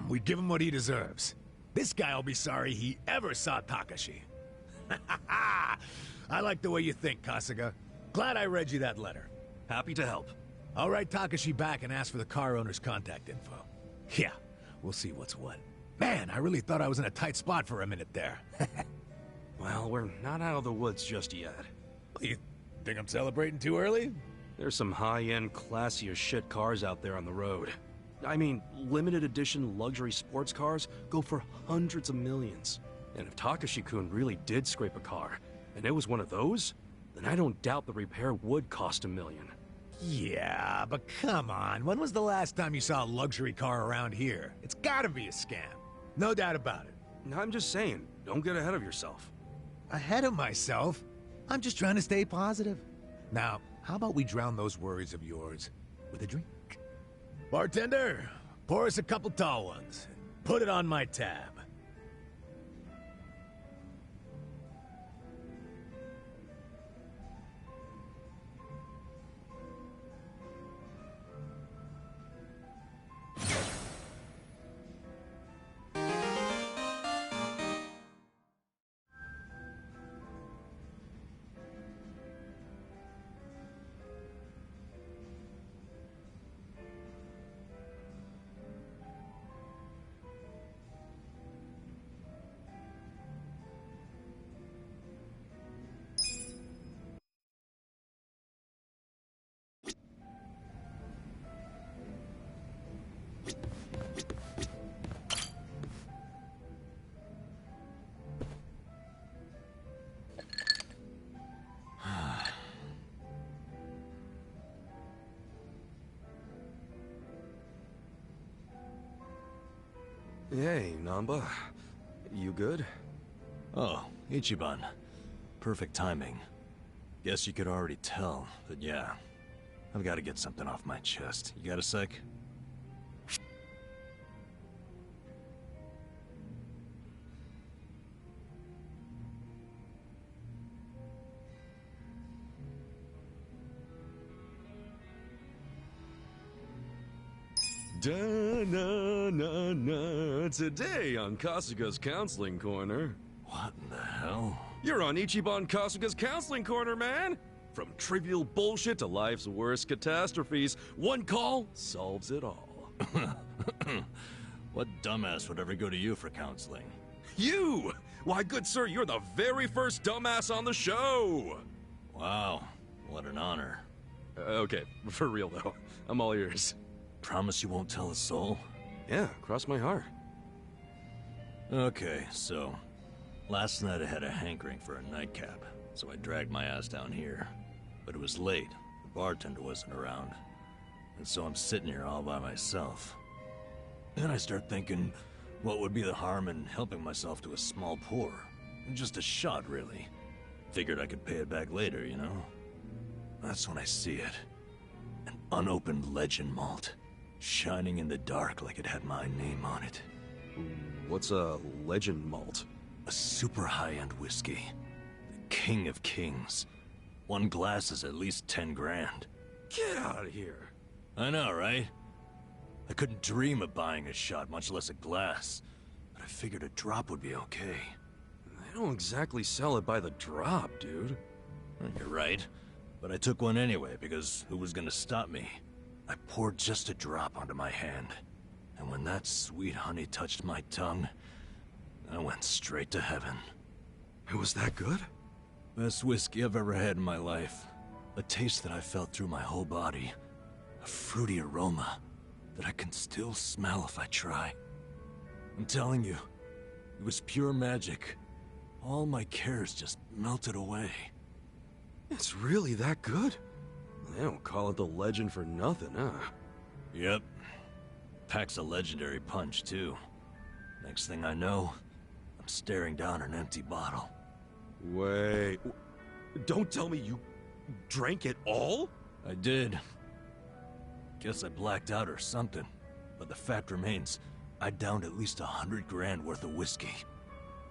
we give him what he deserves. This guy'll be sorry he ever saw Takashi. I like the way you think, Kasuga. Glad I read you that letter. Happy to help. I'll write Takashi back and ask for the car owner's contact info. Yeah, we'll see what's what. Man, I really thought I was in a tight spot for a minute there. Well, we're not out of the woods just yet. You think I'm celebrating too early? There's some high-end, classy as shit cars out there on the road. I mean, limited edition luxury sports cars go for hundreds of millions. And if Takashi-kun really did scrape a car, and it was one of those, then I don't doubt the repair would cost $1 million. Yeah, but come on. When was the last time you saw a luxury car around here? It's gotta be a scam. No doubt about it. I'm just saying, don't get ahead of yourself. Ahead of myself? I'm just trying to stay positive. Now, how about we drown those worries of yours with a drink? Bartender, pour us a couple tall ones. Put it on my tab. Hey, Namba. You good? Oh, Ichiban. Perfect timing. Guess you could already tell, but yeah. I've got to get something off my chest. You got a sec? Da-na-na-na. Today on Kasuga's Counseling Corner. What in the hell? You're on Ichiban Kasuga's Counseling Corner, man! From trivial bullshit to life's worst catastrophes, one call solves it all. What dumbass would ever go to you for counseling? You! Why, good sir, you're the very first dumbass on the show! Wow, what an honor. Okay, for real though. I'm all ears. Promise you won't tell a soul? Yeah, cross my heart. Okay, so... last night I had a hankering for a nightcap, so I dragged my ass down here. But it was late, the bartender wasn't around. And so I'm sitting here all by myself. Then I start thinking, what would be the harm in helping myself to a small pour? Just a shot, really. Figured I could pay it back later, you know? That's when I see it. An unopened legend malt. Shining in the dark like it had my name on it. What's a legend malt? A super high-end whiskey. The king of kings. One glass is at least 10 grand. Get out of here. I know, right? I couldn't dream of buying a shot, much less a glass. But I figured a drop would be okay. They don't exactly sell it by the drop, dude. You're right. But I took one anyway, because who was gonna stop me? I poured just a drop onto my hand. And when that sweet honey touched my tongue, I went straight to heaven. It was that good? Best whiskey I've ever had in my life. A taste that I felt through my whole body. A fruity aroma that I can still smell if I try. I'm telling you, it was pure magic. All my cares just melted away. It's really that good? They don't call it the legend for nothing, huh? Yep. Packs a legendary punch, too. Next thing I know, I'm staring down an empty bottle. Wait... don't tell me you drank it all? I did. Guess I blacked out or something. But the fact remains, I downed at least 100 grand worth of whiskey.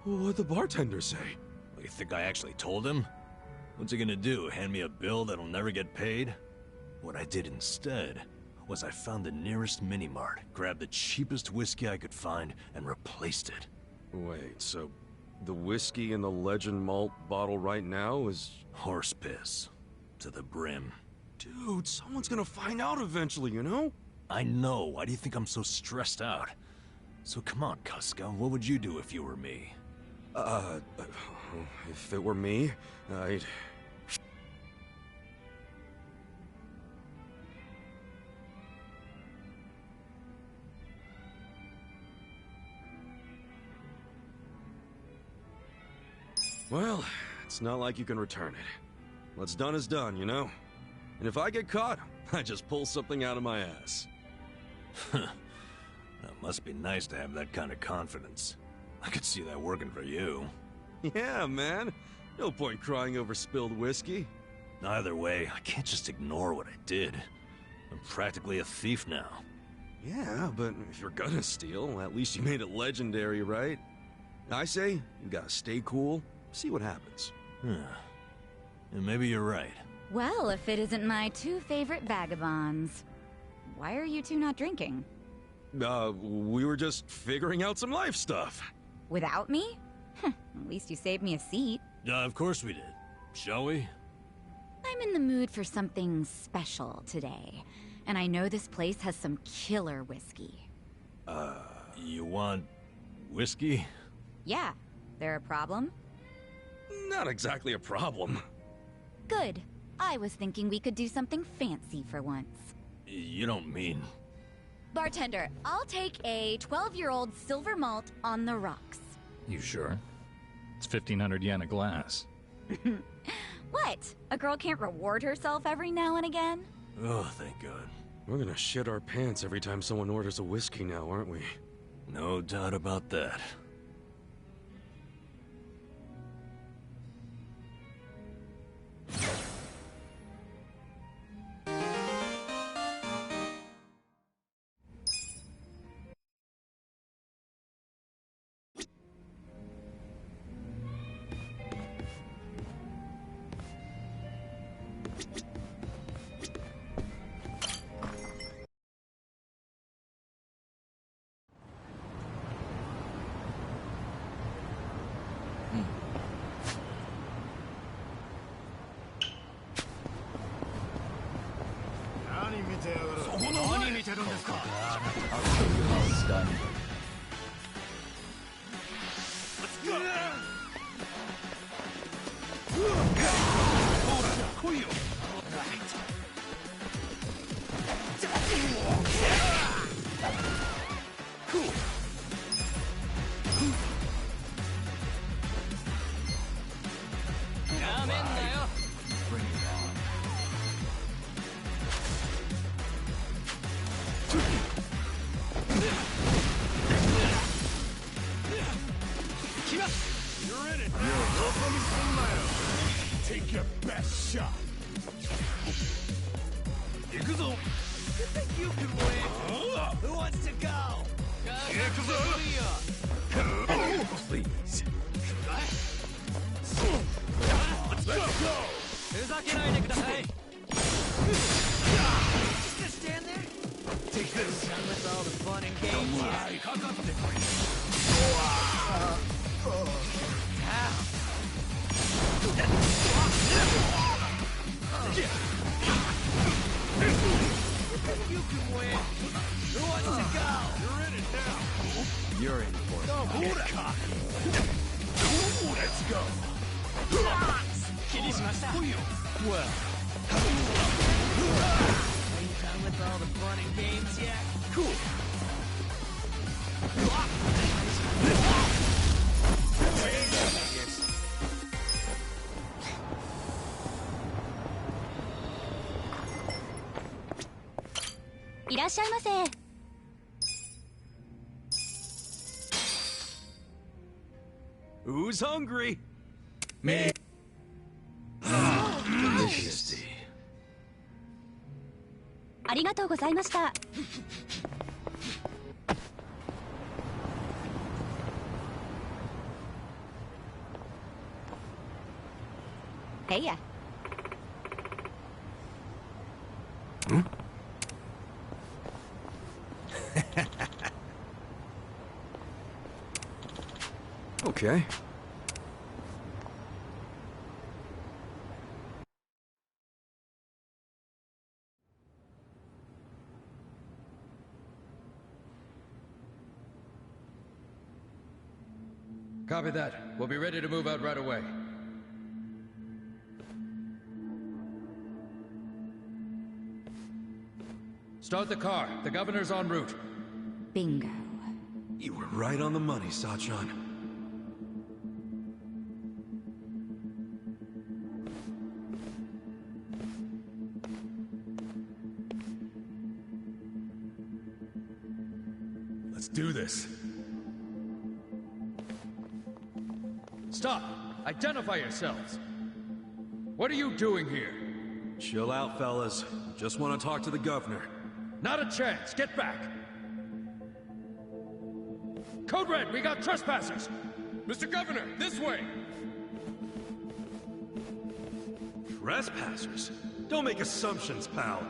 What'd the bartender say? Well, you think I actually told him? What's he gonna do, hand me a bill that'll never get paid? What I did instead was I found the nearest mini-mart, grabbed the cheapest whiskey I could find, and replaced it. Wait, so the whiskey in the Legend Malt bottle right now is... horse piss. To the brim. Dude, someone's gonna find out eventually, you know? I know. Why do you think I'm so stressed out? So come on, Kuska, what would you do if you were me? If it were me, I'd... Well, it's not like you can return it. What's done is done, you know? And if I get caught, I just pull something out of my ass. That must be nice to have that kind of confidence. I could see that working for you. Yeah, man. No point crying over spilled whiskey. Either way, I can't just ignore what I did. I'm practically a thief now. Yeah, but if you're gonna steal, at least you made it legendary, right? I say, you gotta stay cool, see what happens. And maybe you're right. Well, if it isn't my two favorite vagabonds. Why are you two not drinking? We were just figuring out some life stuff. Without me? At least you saved me a seat. Of course we did. Shall we? I'm in the mood for something special today. And I know this place has some killer whiskey. You want... whiskey? Yeah. There a problem? Not exactly a problem. Good. I was thinking we could do something fancy for once. You don't mean... Bartender, I'll take a 12-year-old silver malt on the rocks. You sure? It's 1,500 yen a glass. What? A girl can't reward herself every now and again? Oh, thank God. We're gonna shit our pants every time someone orders a whiskey now, aren't we? No doubt about that. Take your best shot. YAKUZA! You think you can win? Who wants to go? YAKUZA! Please. Let's go! Just gonna stand there? Take this. Done with all the fun and games yet. You can win. Who wants to go? You're in it now. You're in for it. Don't get cocky. Let's go. Well, Are you done with all the fun and games yet? Cool. Who's hungry? Me. Delicious tea. ありがとうございました。Hey-ya. Hmm? Okay. Copy that. We'll be ready to move out right away. Start the car. The governor's en route. Bingo. You were right on the money, Sachan. Let's do this. Stop! Identify yourselves! What are you doing here? Chill out, fellas. Just want to talk to the governor. Not a chance! Get back! Code Red, we got trespassers! Mr. Governor, this way! Trespassers? Don't make assumptions, pal.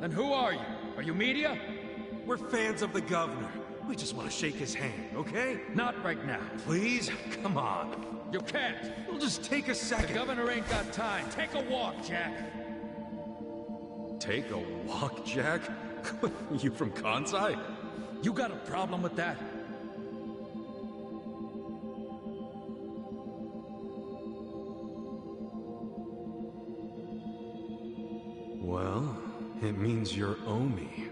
And who are you? Are you media? We're fans of the governor. We just want to shake his hand, okay? Not right now. Please? Come on. You can't. It'll just take a second. The governor ain't got time. Take a walk, Jack. Take a walk, Jack? You from Kansai? You got a problem with that? Well, it means you're Omi.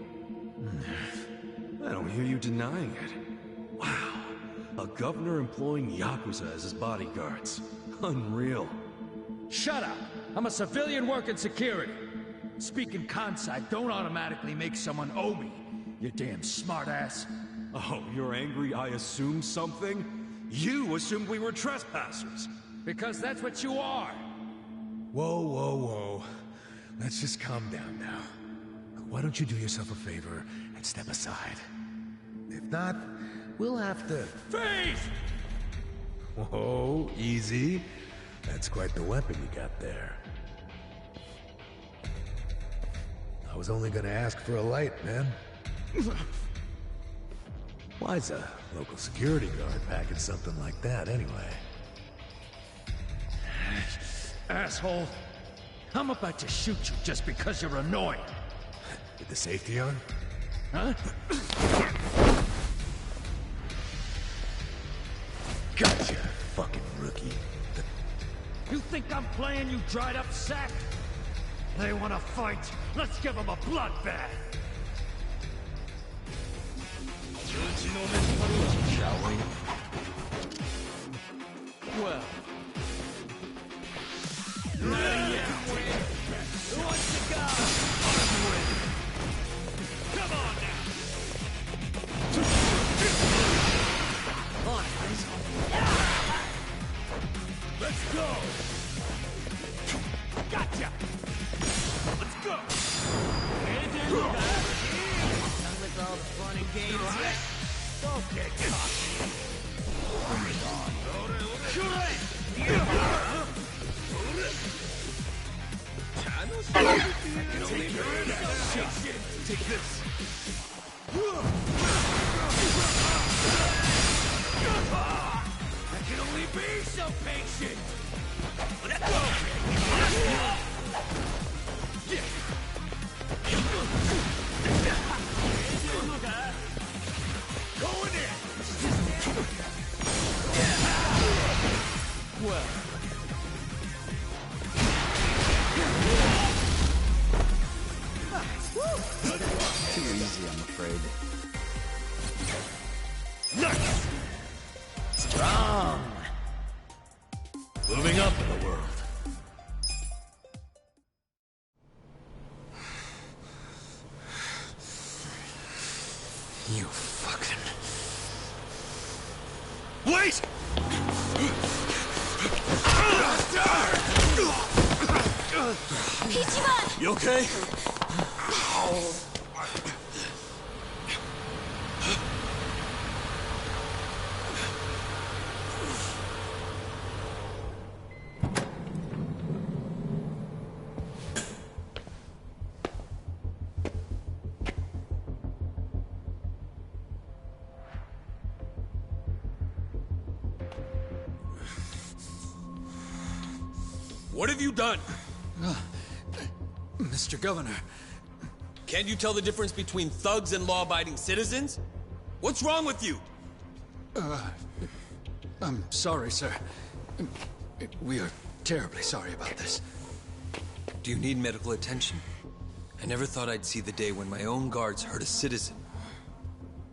I don't hear you denying it. Wow. A governor employing YAKUZA as his bodyguards. Unreal. Shut up! I'm a civilian working security. Speaking Kansai don't automatically make someone Omi, you damn smartass. Oh, you're angry I assumed something? You assumed we were trespassers. Because that's what you are. Whoa, whoa, whoa. Let's just calm down now. Why don't you do yourself a favor and step aside? If not, we'll have to... Freeze! Whoa, easy. That's quite the weapon you got there. I was only gonna ask for a light, man. Why's a local security guard packing something like that, anyway? Asshole! I'm about to shoot you just because you're annoying. With the safety on? Huh? Gotcha, fucking rookie. You think I'm playing, you dried up sack? They want to fight. Let's give them a bloodbath. Shall we? Well. Who wants to go? Come on now. Let's go. Gotcha. Let's go. Done with all the fun and games yet? Don't get cocky. Bring it on. Take this. I can only be so patient. Let's go. Going in. Well. Too easy, I'm afraid. Nice! Strong! Moving up in the world. You fucking... Wait! Ichiban! You okay? What have you done? Mr. Governor. Can't you tell the difference between thugs and law-abiding citizens? What's wrong with you? I'm sorry, sir. We are terribly sorry about this. Do you need medical attention? I never thought I'd see the day when my own guards hurt a citizen.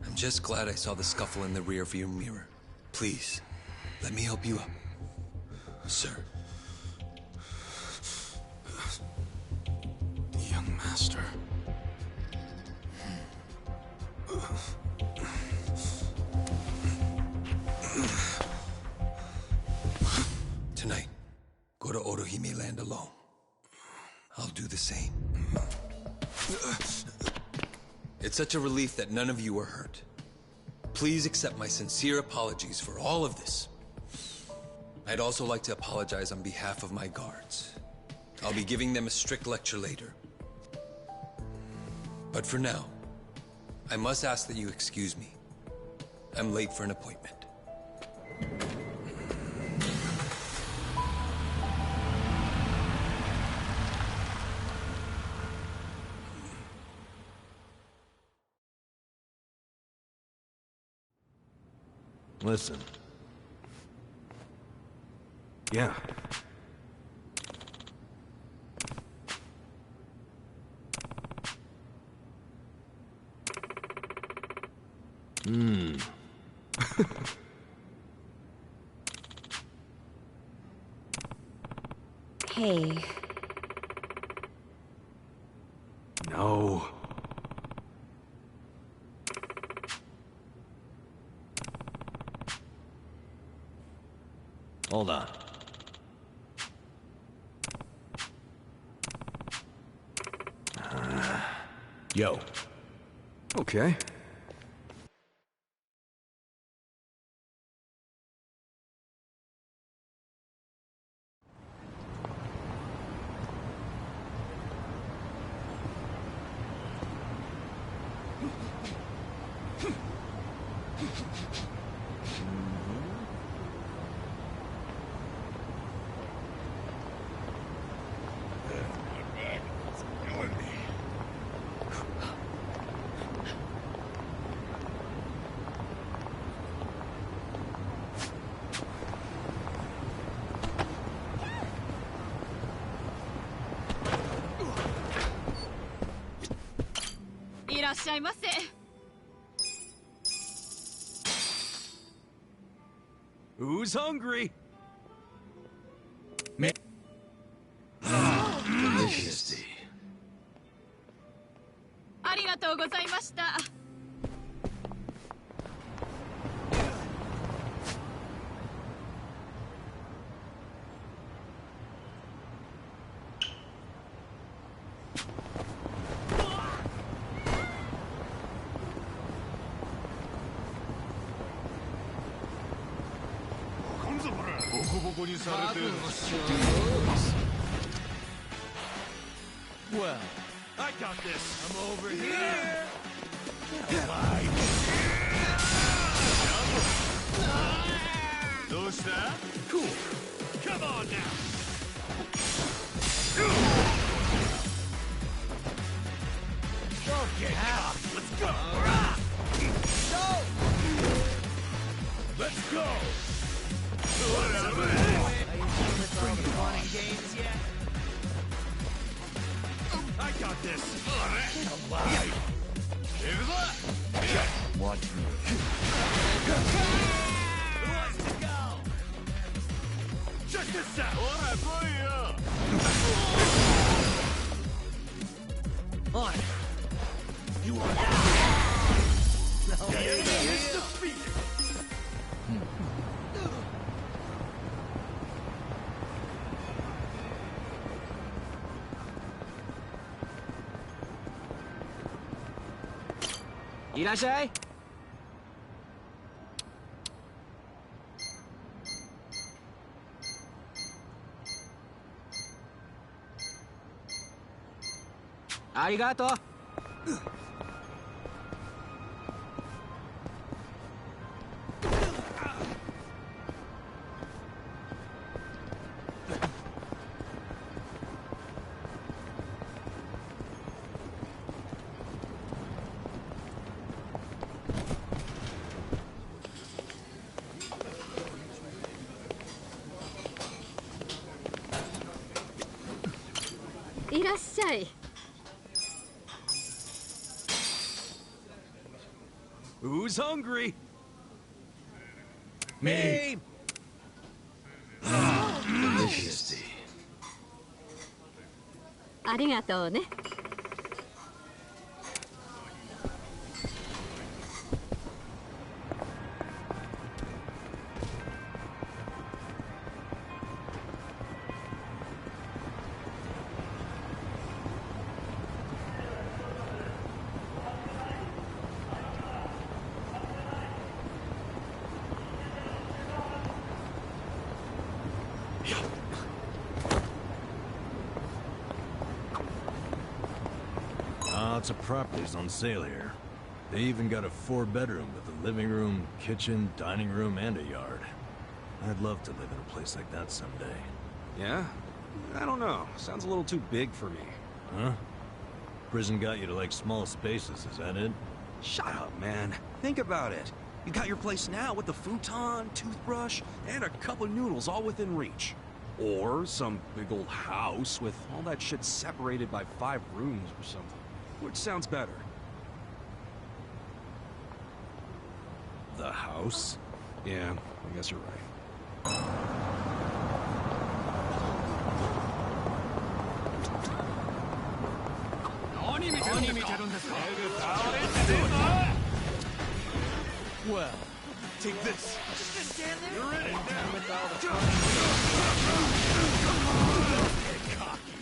I'm just glad I saw the scuffle in the rearview mirror. Please, let me help you up. Sir. Young master. Tonight, go to Orohime Land alone. I'll do the same. It's such a relief that none of you are hurt. Please accept my sincere apologies for all of this. I'd also like to apologize on behalf of my guards. I'll be giving them a strict lecture later. But for now, I must ask that you excuse me. I'm late for an appointment. Listen. Yeah. Hey. No. Hold on. Yo. Okay. Who's hungry? Delicious. ありがとうございました。Well, I got this. I'm over here. Those that? Cool. Come on now. Okay, let's go. Let's go. Bring the fun and games yet? I got this. Alive. Watch me. Who wants to go? Check this out. On. You want the enemy is defeated. Irashai. Arigato. Who's hungry? Me! Delicious. ありがとうね。Lots of properties on sale here. They even got a 4-bedroom with a living room, kitchen, dining room, and a yard. I'd love to live in a place like that someday. Yeah? I don't know. Sounds a little too big for me. Huh? Prison got you to like small spaces, is that it? Shut up, man. Think about it. You got your place now with the futon, toothbrush, and a cup of noodles all within reach. Or some big old house with all that shit separated by 5 rooms or something. Which sounds better? The house? Yeah, I guess you're right. Well, take this. Just stand there. You're in it now. With all the get cocky.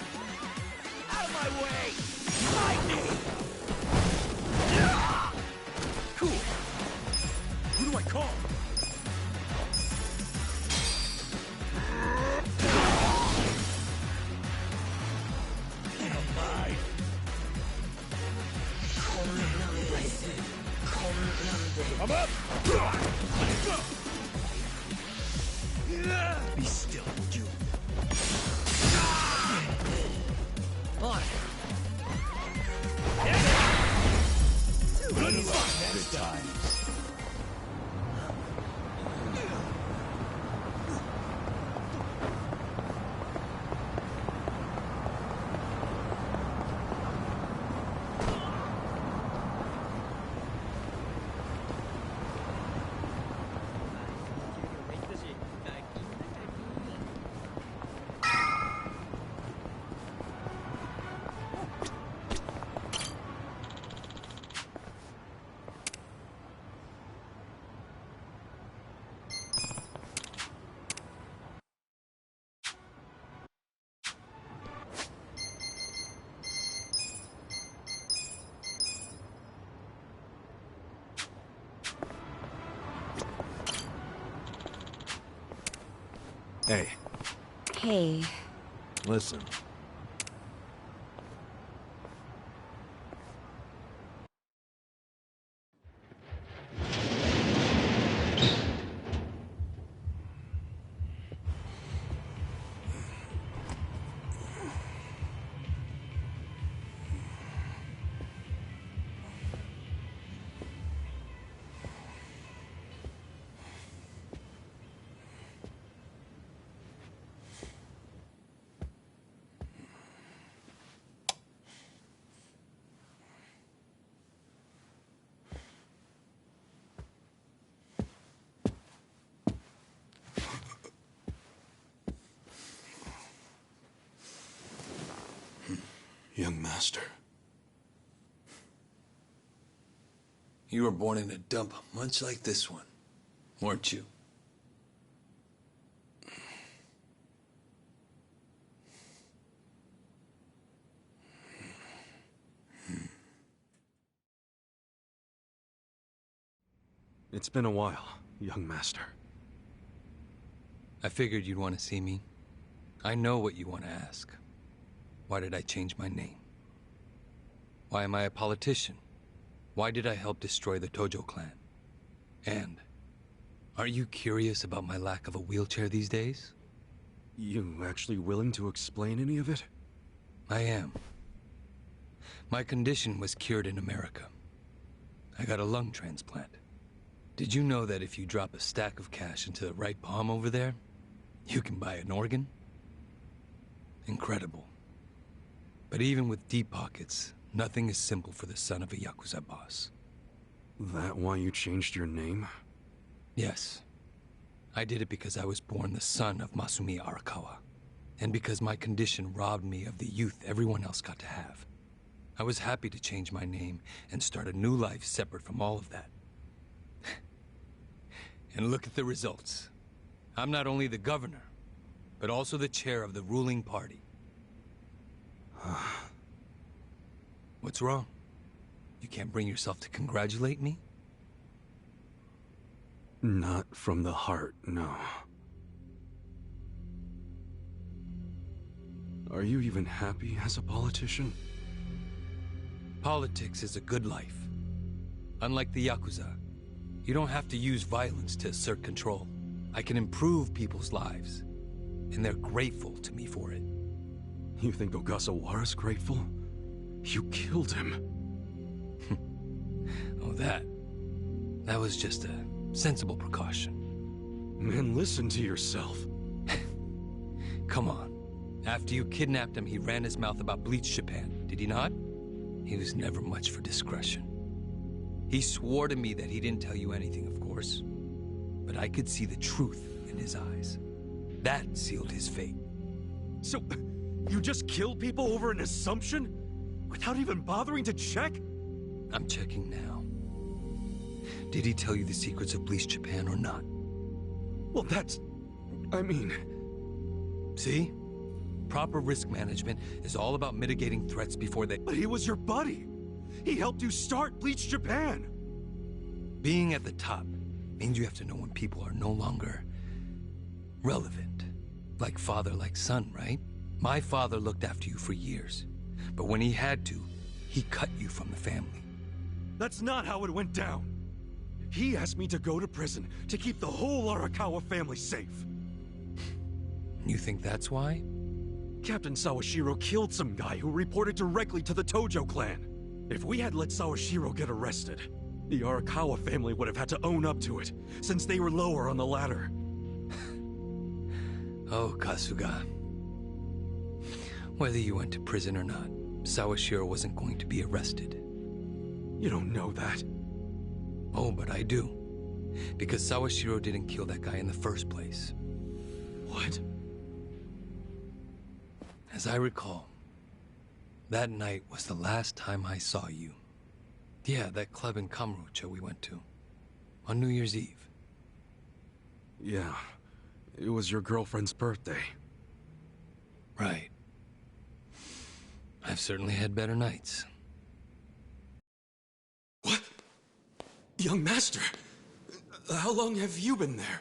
Out of my way. Lightning. Cool. Who do I call? I'm up! Let's go! Be still, would you? On! Good luck next time! Hey. Hey. Listen. Young master. You were born in a dump much like this one, weren't you? It's been a while, young master. I figured you'd want to see me. I know what you want to ask. Why did I change my name? Why am I a politician? Why did I help destroy the Tojo clan? And are you curious about my lack of a wheelchair these days? You actually willing to explain any of it? I am. My condition was cured in America. I got a lung transplant. Did you know that if you drop a stack of cash into the right palm over there, you can buy an organ? Incredible. But even with deep pockets, nothing is simple for the son of a YAKUZA boss. That why you changed your name? Yes. I did it because I was born the son of Masumi Arakawa, and because my condition robbed me of the youth everyone else got to have. I was happy to change my name and start a new life separate from all of that. And look at the results. I'm not only the governor, but also the chair of the ruling party. What's wrong? You can't bring yourself to congratulate me? Not from the heart, no. Are you even happy as a politician? Politics is a good life. Unlike the YAKUZA, you don't have to use violence to assert control. I can improve people's lives, and they're grateful to me for it. You think Ogasawara's grateful? You killed him. Oh, that was just a sensible precaution. Man, listen to yourself. Come on. After you kidnapped him, he ran his mouth about Bleach Japan, did he not? He was never much for discretion. He swore to me that he didn't tell you anything, of course. But I could see the truth in his eyes. That sealed his fate. So, you just kill people over an assumption? Without even bothering to check? I'm checking now. Did he tell you the secrets of Bleach Japan or not? Well, I mean... See? Proper risk management is all about mitigating threats before they... But he was your buddy! He helped you start Bleach Japan! Being at the top means you have to know when people are no longer relevant. Like father, like son, right? My father looked after you for years. But when he had to, he cut you from the family. That's not how it went down. He asked me to go to prison to keep the whole Arakawa family safe. You think that's why? Captain Sawashiro killed some guy who reported directly to the Tojo clan. If we had let Sawashiro get arrested, the Arakawa family would have had to own up to it, since they were lower on the ladder. Oh, Kasuga. Whether you went to prison or not, Sawashiro wasn't going to be arrested. You don't know that. Oh, but I do. Because Sawashiro didn't kill that guy in the first place. What? As I recall, that night was the last time I saw you. Yeah, that club in Kamurocho we went to. On New Year's Eve. Yeah. It was your girlfriend's birthday. Right. I've certainly had better nights. What? Young master, how long have you been there?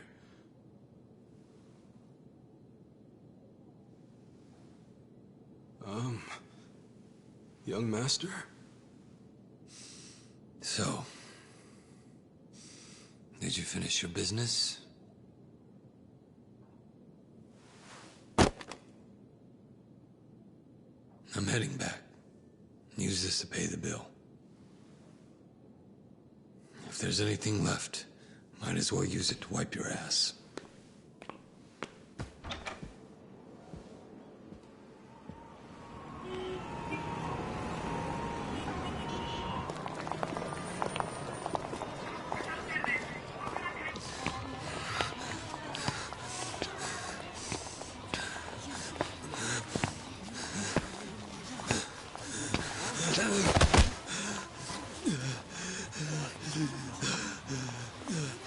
Young master? So, did you finish your business? I'm heading back. Use this to pay the bill. If there's anything left, might as well use it to wipe your ass.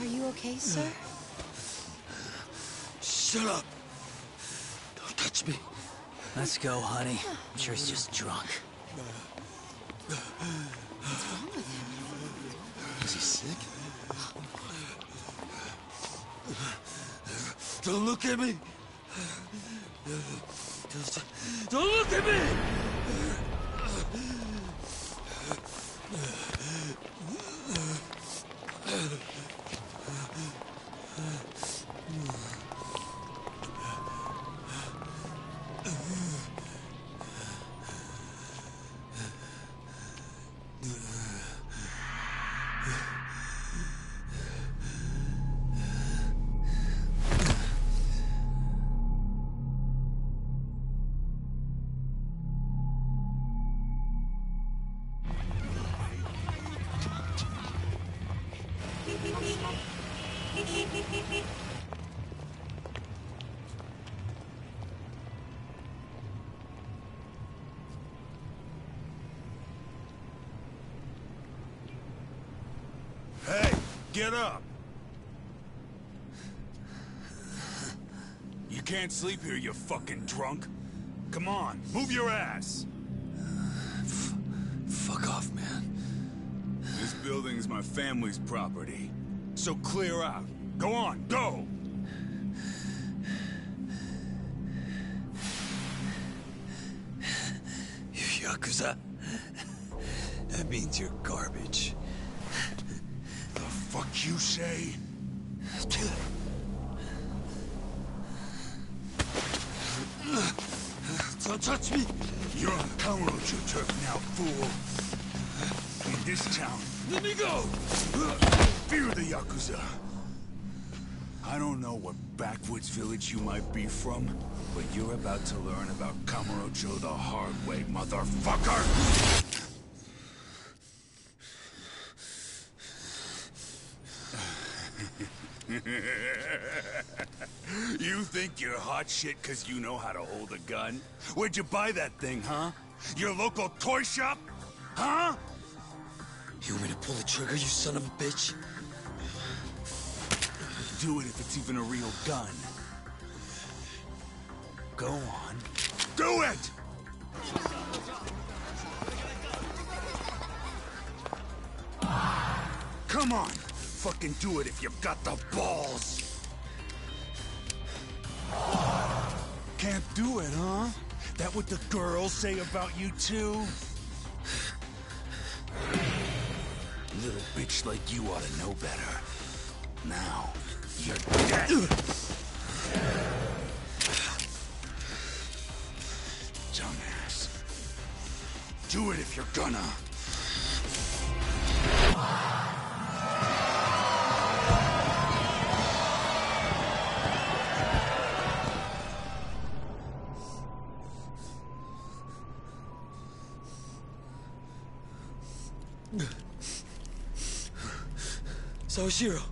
Are you okay, sir? Shut up! Don't touch me. Let's go, honey. I'm sure he's just drunk. What's wrong with him? Is he sick? Don't look at me! Don't look at me! Hey, get up! You can't sleep here, you fucking drunk. Come on, move your ass! Fuck off, man. This building's my family's property. So clear out. Go on, go! YAKUZA? That means you're garbage. The fuck you say? Don't touch me! You're on Kamurocho turf now, fool. In this town, Let me go! fear the Yakuza. I don't know what backwoods village you might be from, but you're about to learn about Kamurocho the hard way, motherfucker! You think you're hot shit because you know how to hold a gun? Where'd you buy that thing, huh? Your local toy shop? Huh? You want me to pull the trigger, you son of a bitch? Do it if it's even a real gun. Go on. Do it! Come on! Fucking do it if you've got the balls! Can't do it, huh? That what the girls say about you too? Little bitch like you ought to know better. Now, you're dead! Dumbass. Do it if you're gonna. Sawashiro,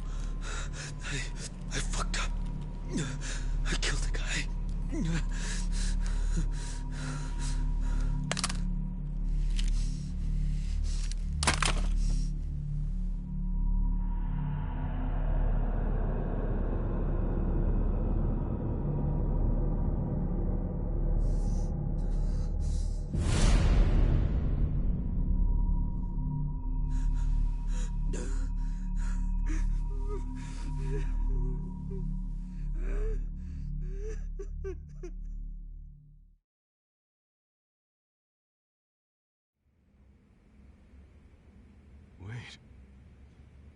I fucked up. I killed the guy.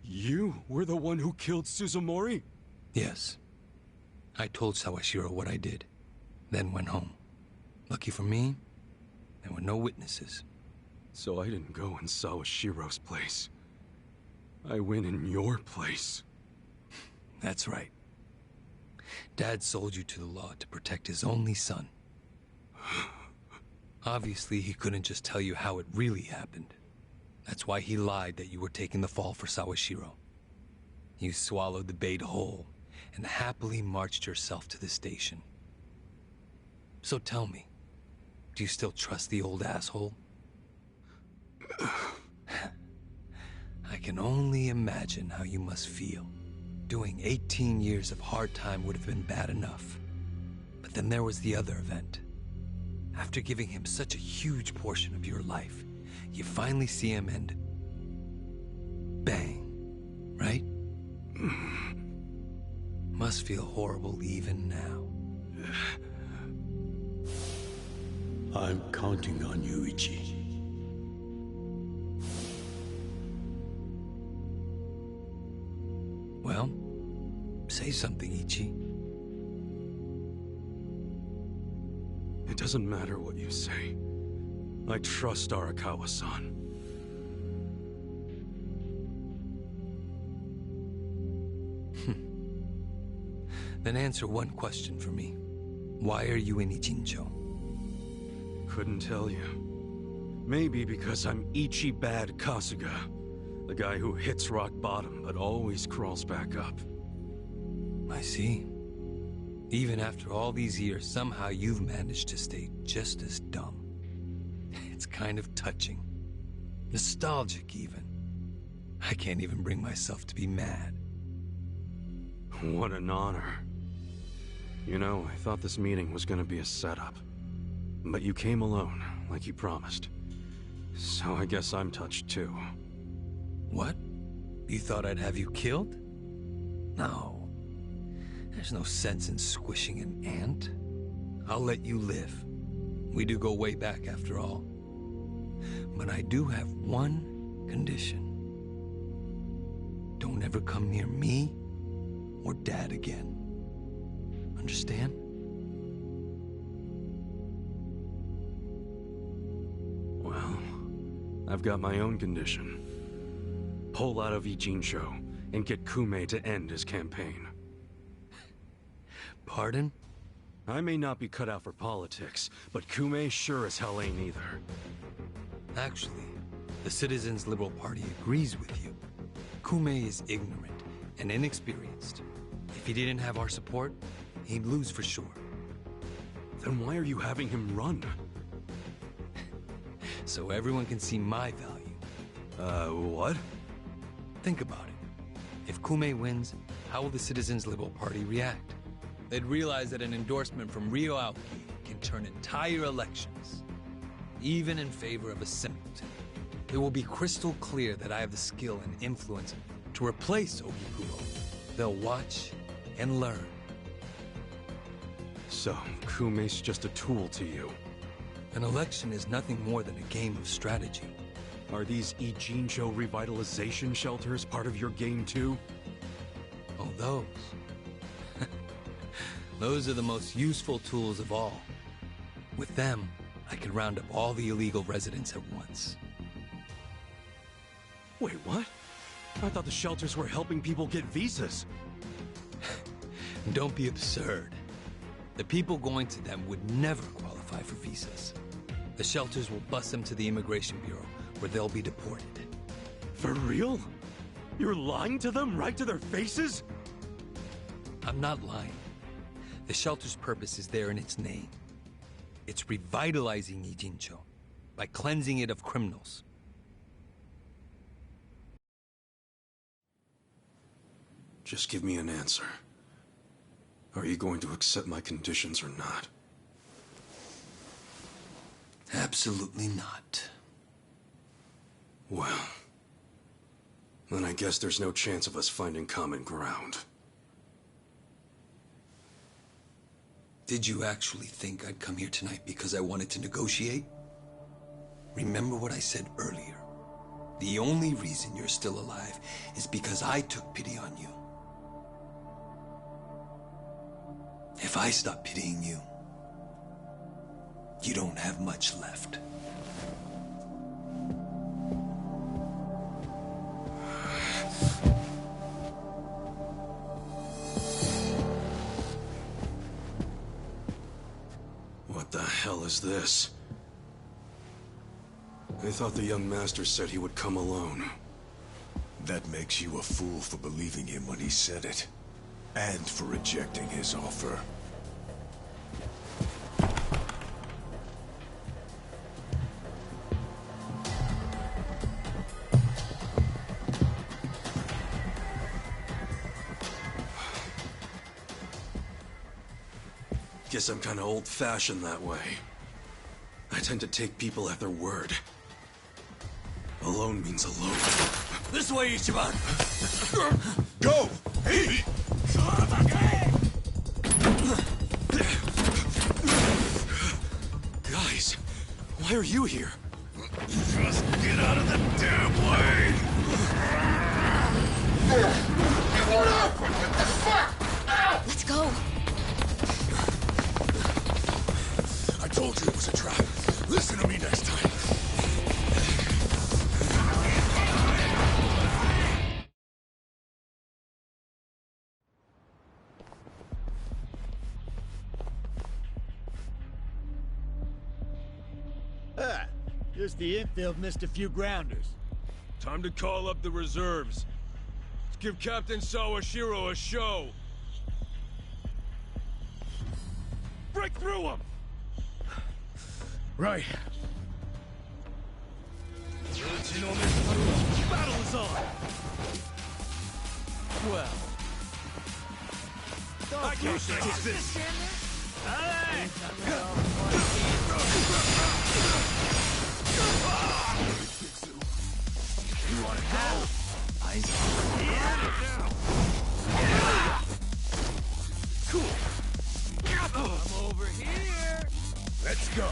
You were the one who killed Suzumori? Yes. I told Sawashiro what I did, then went home. Lucky for me, there were no witnesses. So I didn't go in Sawashiro's place. I went in your place. That's right. Dad sold you to the law to protect his only son. Obviously, he couldn't just tell you how it really happened. That's why he lied that you were taking the fall for Sawashiro. You swallowed the bait whole and happily marched yourself to the station. So tell me, do you still trust the old asshole? I can only imagine how you must feel. Doing 18 years of hard time would have been bad enough. But then there was the other event. After giving him such a huge portion of your life, you finally see him and... bang, right? Must feel horrible even now. I'm counting on you, Ichi. Well, say something, Ichi. It doesn't matter what you say. I trust Arakawa-san. Then answer one question for me. Why are you in Ichincho? Couldn't tell you. Maybe because I'm Ichi Bad Kasuga. The guy who hits rock bottom but always crawls back up. I see. Even after all these years, somehow you've managed to stay just as dumb. It's kind of touching. Nostalgic, even. I can't even bring myself to be mad. What an honor. You know, I thought this meeting was gonna be a setup. But you came alone, like you promised. So I guess I'm touched too. What? You thought I'd have you killed? No. There's no sense in squishing an ant. I'll let you live. We do go way back after all. But I do have one condition. Don't ever come near me or Dad again. Understand? Well, I've got my own condition. Pull out of Ijincho and get Kume to end his campaign. Pardon? I may not be cut out for politics, but Kume sure as hell ain't either. Actually, the Citizens Liberal Party agrees with you. Kume is ignorant and inexperienced. If he didn't have our support, he'd lose for sure. Then why are you having him run? So everyone can see my value. What? Think about it. If Kume wins, how will the Citizens Liberal Party react? They'd realize that an endorsement from Ryo Aoki can turn entire elections, even in favor of a simpleton. It will be crystal clear that I have the skill and influence to replace Ogikubo. They'll watch and learn. So, Kume's just a tool to you. An election is nothing more than a game of strategy. Are these Ijincho revitalization shelters part of your game too? Oh, those. Those are the most useful tools of all. With them, I can round up all the illegal residents at once. Wait, what? I thought the shelters were helping people get visas. Don't be absurd. The people going to them would never qualify for visas. The shelters will bus them to the Immigration Bureau, where they'll be deported. For real? You're lying to them right to their faces? I'm not lying. The shelter's purpose is there in its name. It's revitalizing Ijincho by cleansing it of criminals. Just give me an answer. Are you going to accept my conditions or not? Absolutely not. Well, then I guess there's no chance of us finding common ground. Did you actually think I'd come here tonight because I wanted to negotiate? Remember what I said earlier. The only reason you're still alive is because I took pity on you. If I stop pitying you, you don't have much left. What the hell is this? I thought the young master said he would come alone. That makes you a fool for believing him when he said it. And for rejecting his offer. Guess I'm kinda old-fashioned that way. I tend to take people at their word. Alone means alone. This way, Ichiban! Go! Hey! Guys, why are you here? Just get out of the damn way! Let's go. I told you it was a trap. Listen to me next time. Just the infield missed a few grounders. Time to call up the reserves. Let's give Captain Sawashiro a show. Break through him! Right. Battle is on! Well. I can't take this! You wanna go? Eyes on. Cool. I'm over here. Let's go.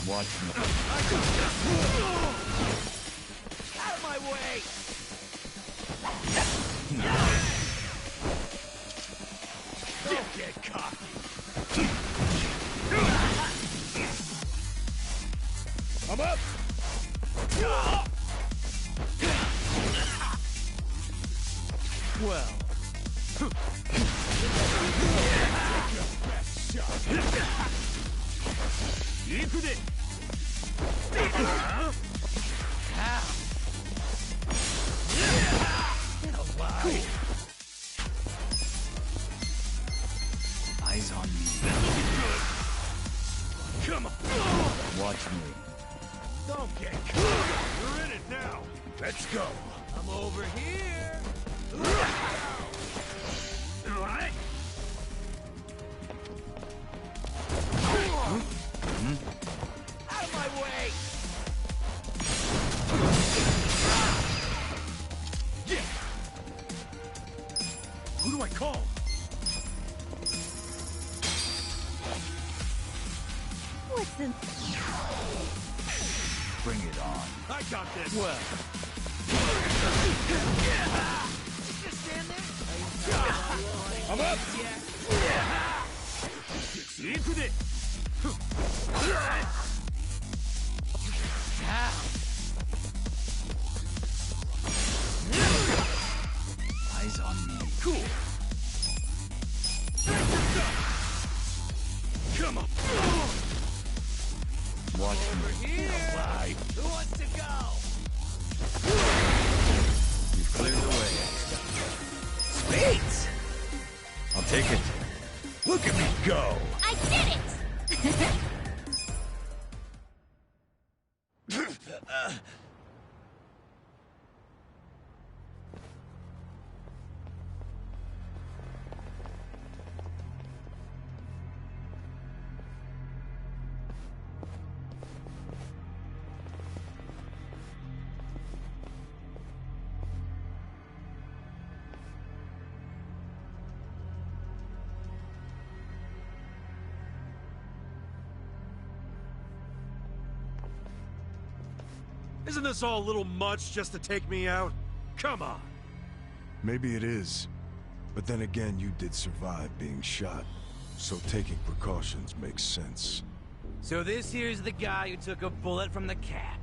Watch me. Out of my way. Don't get cocky. I'm up. Well. Eyes on me. Come on. Watch me. Don't get cocky. You're in it now. Let's go. I'm over here. Out of my way. Yeah. Who do I call? What's in... Bring it on. I got this. Well. Just stand there. I'm up. Into it. Eyes on me. Cool. Come on. Watch me. Here. Bye. Who wants to go? You've cleared the way. Sweet. I'll take it. Look at me go. I did it! Isn't this all a little much just to take me out? Come on. Maybe it is. But then again, you did survive being shot. So taking precautions makes sense. So this here's the guy who took a bullet from the cat.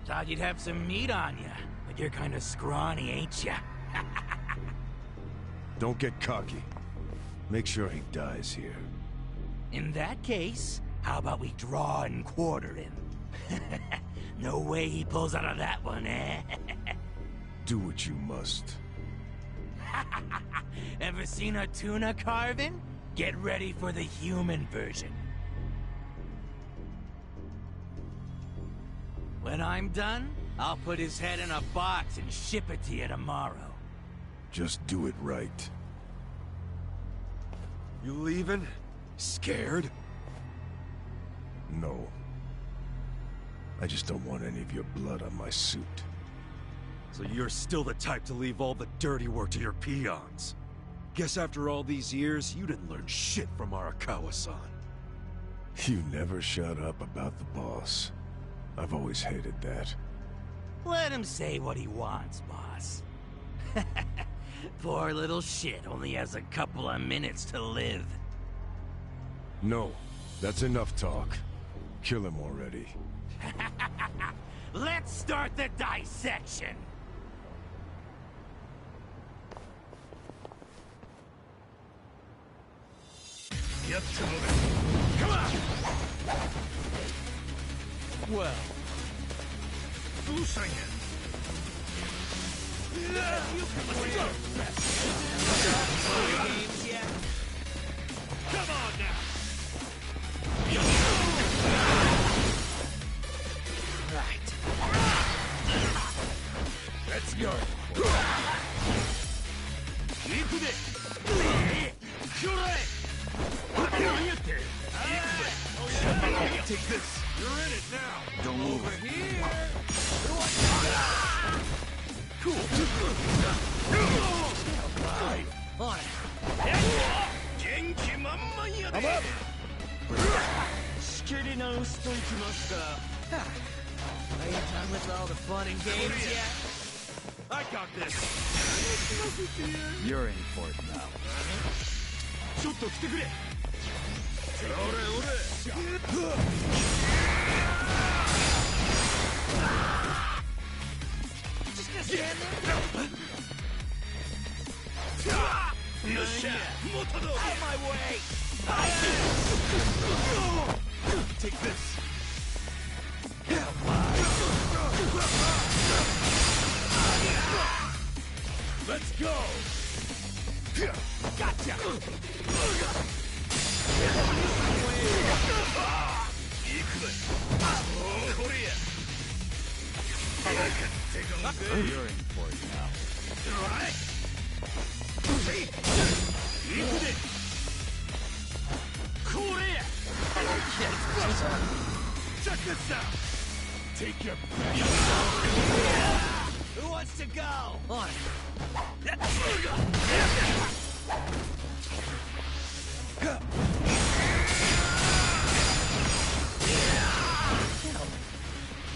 Thought you'd have some meat on you, but you're kind of scrawny, ain't ya? Don't get cocky. Make sure he dies here. In that case, how about we draw and quarter him? No way he pulls out of that one, eh? Do what you must. Ever seen a tuna carving? Get ready for the human version. When I'm done, I'll put his head in a box and ship it to you tomorrow. Just do it right. You leaving? Scared? No. I just don't want any of your blood on my suit. So you're still the type to leave all the dirty work to your peons. Guess after all these years, you didn't learn shit from Arakawa-san. You never shut up about the boss. I've always hated that. Let him say what he wants, boss. Poor little shit only has a couple of minutes to live. No, that's enough talk. Kill him already. Let's start the dissection! Come on! Well. You games yet? Come on now! Right. Let's go. Take this. You're in it now. Don't move. Over here. Cool. On it. I'm up. Are you done with all the fun and games yet? I got this. You're in for it now. ちょっと来てくれ。Just gonna stand there? Out of my way! Take this. Let's go! Gotcha! You're in for it now. Check this out. Take your best. Who wants to go? On it.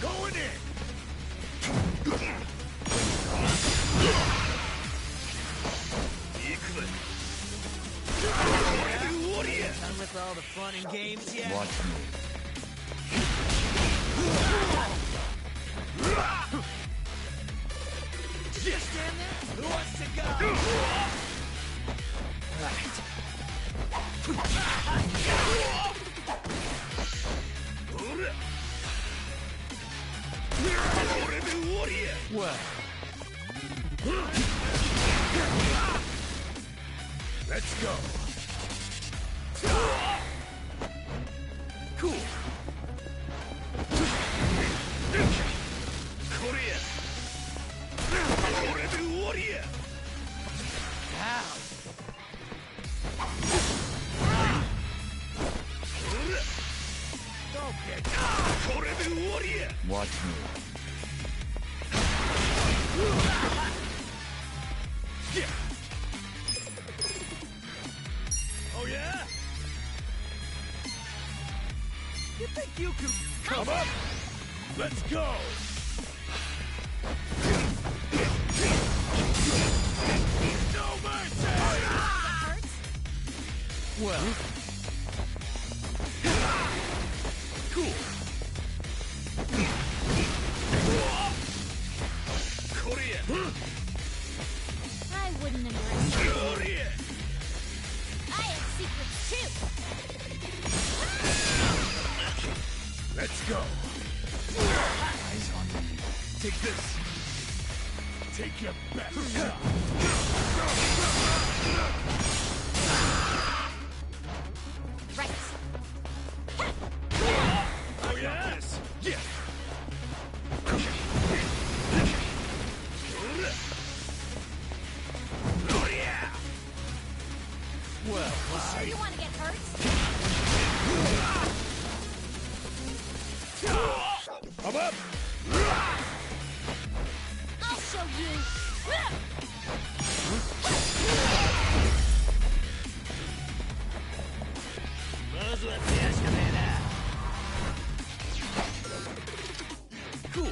Going in. Done with all the fun and games yet? Watch me. Just stand there? Who wants to go? Well. Let's go. Cool. Watch me. Oh yeah? You think you can Come up. Let's go. No mercy. Well. Cool. Korea. I wouldn't underestimate. Korea. I have secrets too. Let's go. Eyes on me. Take this. Take your best shot. Right. Oh yeah. This. Yeah. Well. Sure you want to get hurt? I'm up. I'll show you.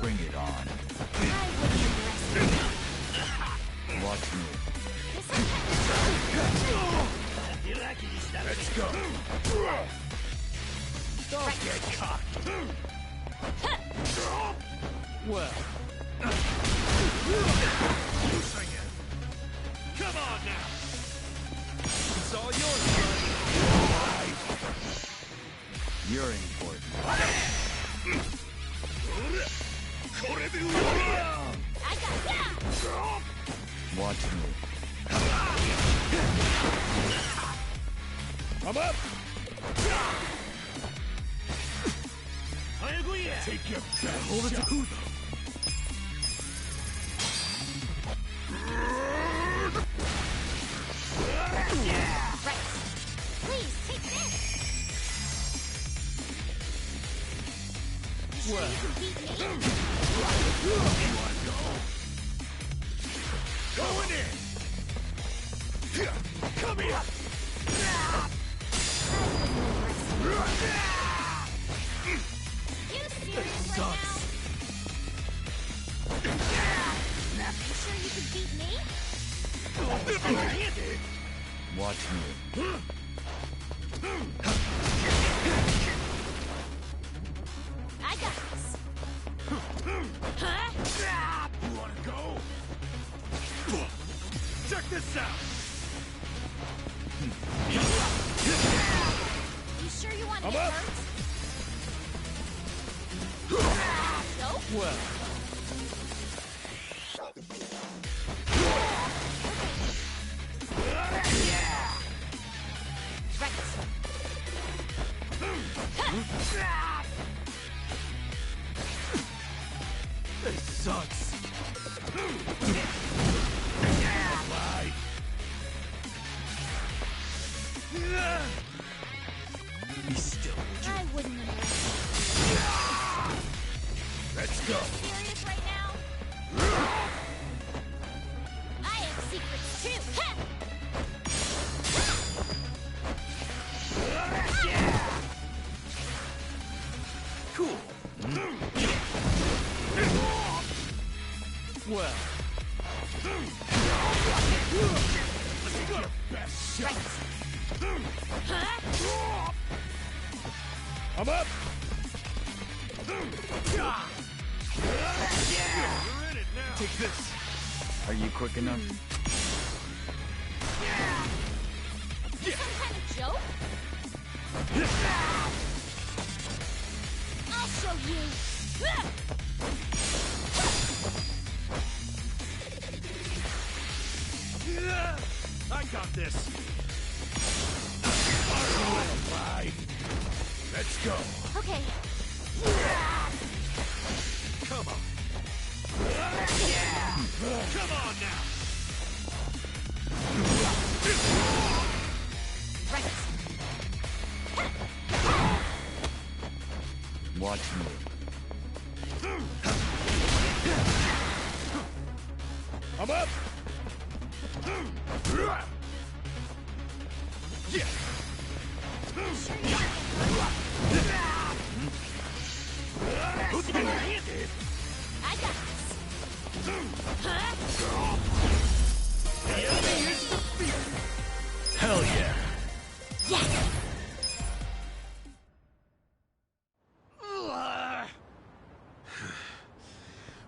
Bring it on. I wouldn't underestimate. Watch me. Let's go. Don't get cocky. Well. Bring it. Come on now. It's all yours, buddy. You're important. Watch me. I'm up. Take your best Hold it to Kuzo. Right. Please, take this. Well. You can beat me. You wanna go? Going in. Come here. You serious right now? You sure you can beat me? Watch me. I got this. Huh? You wanna go? Check this out. You sure you want to I'm get up. hurt? Nope. Well. This sucks. Bye. Be still. I wouldn't underestimate. Let's go. Serious right now? I have secrets too. Ha! Cool. Well. Let's go. Best shot. I'm up. You're in it now. Take this. Are you quick enough? Some kind of joke? I'll show you. I got this. Bye. Let's go. Okay. Come on. Come on now. Right. Watch me. I'm up. Yeah. I got this. Huh? Hell yeah. Yes.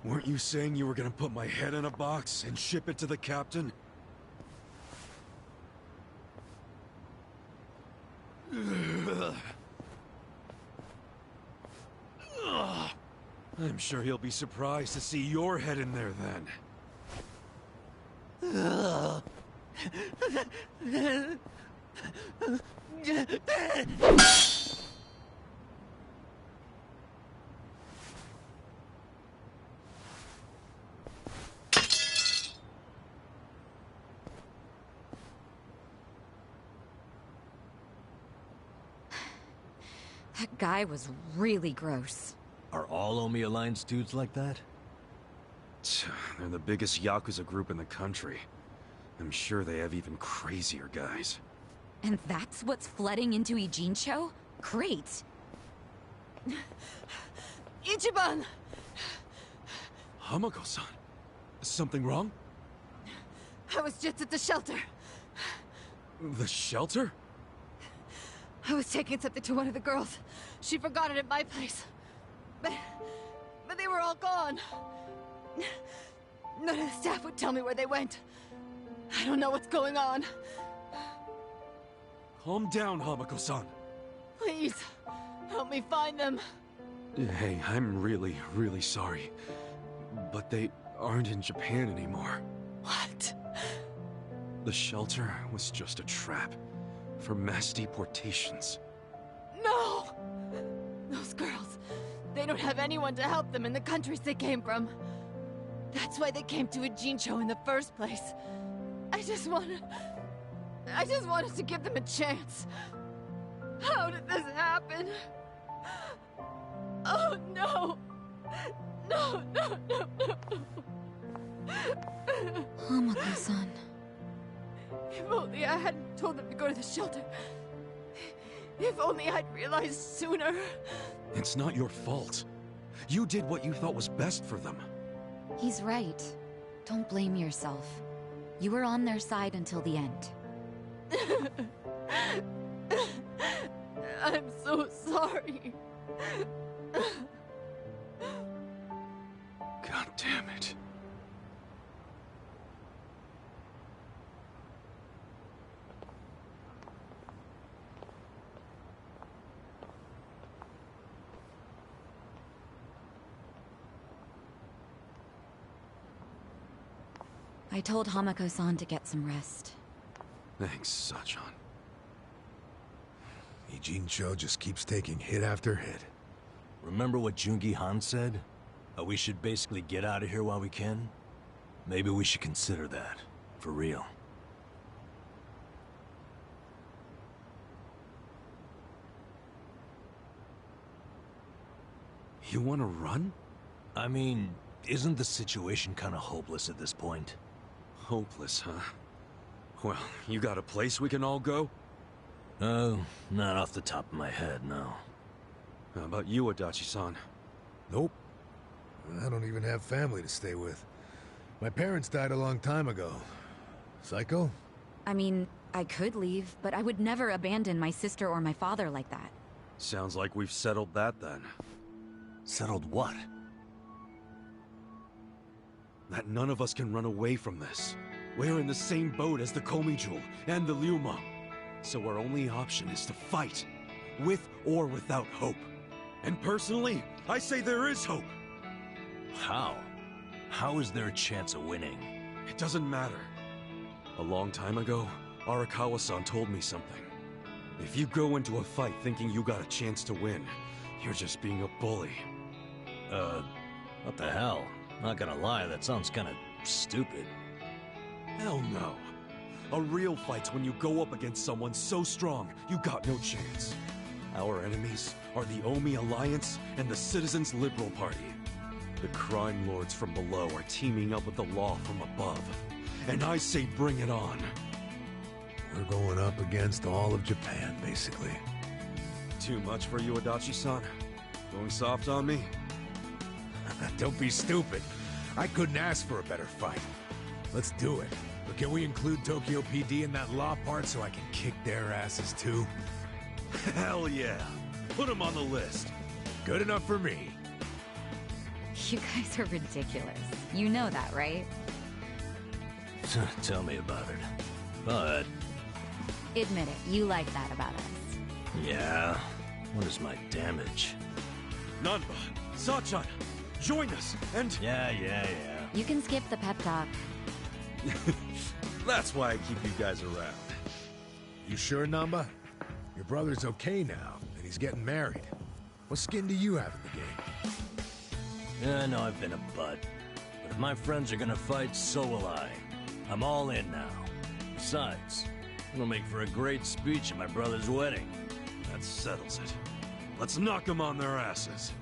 Weren't you saying you were gonna put my head in a box and ship it to the captain? I'm sure he'll be surprised to see your head in there then. That guy was really gross. Are all Omi Alliance dudes like that? They're the biggest YAKUZA group in the country. I'm sure they have even crazier guys. And that's what's flooding into Ijincho? Great. Ichiban! Hamako-san, something wrong? I was just at the shelter. The shelter? I was taking something to one of the girls. She forgot it at my place. But they were all gone. None of the staff would tell me where they went. I don't know what's going on. Calm down, Hamako-san. Please, help me find them. Hey, I'm really, really sorry. But they aren't in Japan anymore. What? The shelter was just a trap for mass deportations. No! Those girls, they don't have anyone to help them in the countries they came from. That's why they came to Ijincho in the first place. I just wanted to give them a chance. How did this happen? Oh no! No, no, no, no! Hamako-san. If only I hadn't told them to go to the shelter. If only I'd realized sooner. It's not your fault. You did what you thought was best for them. He's right. Don't blame yourself. You were on their side until the end. I'm so sorry. God damn it. I told Hamako-san to get some rest. Thanks, Sachan. Ijincho just keeps taking hit after hit. Remember what Jungi Han said? How we should basically get out of here while we can? Maybe we should consider that. For real. You want to run? I mean, isn't the situation kind of hopeless at this point? Hopeless, huh? Well, you got a place we can all go? Oh, not off the top of my head, no. How about you, Adachi-san? Nope. I don't even have family to stay with. My parents died a long time ago. Psycho? I mean, I could leave, but I would never abandon my sister or my father like that. Sounds like we've settled that then. Settled what? That none of us can run away from this. We're in the same boat as the Komijul and the Ryuma. So our only option is to fight. With or without hope. And personally, I say there is hope. How? How is there a chance of winning? It doesn't matter. A long time ago, Arakawa-san told me something. If you go into a fight thinking you got a chance to win, you're just being a bully. What the hell? Not gonna lie, that sounds kinda stupid. Hell no. A real fight's when you go up against someone so strong, you got no chance. Our enemies are the Omi Alliance and the Citizens Liberal Party. The crime lords from below are teaming up with the law from above. And I say bring it on. We're going up against all of Japan, basically. Too much for you, Adachi-san? Going soft on me? Don't be stupid. I couldn't ask for a better fight. Let's do it. But can we include Tokyo PD in that law part so I can kick their asses too? Hell yeah. Put them on the list. Good enough for me. You guys are ridiculous. You know that, right? Tell me about it. But... Admit it, you like that about us. Yeah. What is my damage? Nanba, Sachan, join us, and... Yeah. You can skip the pep talk. That's why I keep you guys around. You sure, Namba? Your brother's okay now, and he's getting married. What skin do you have in the game? Yeah, I know I've been a butt. But if my friends are gonna fight, so will I. I'm all in now. Besides, it'll make for a great speech at my brother's wedding. That settles it. Let's knock them on their asses.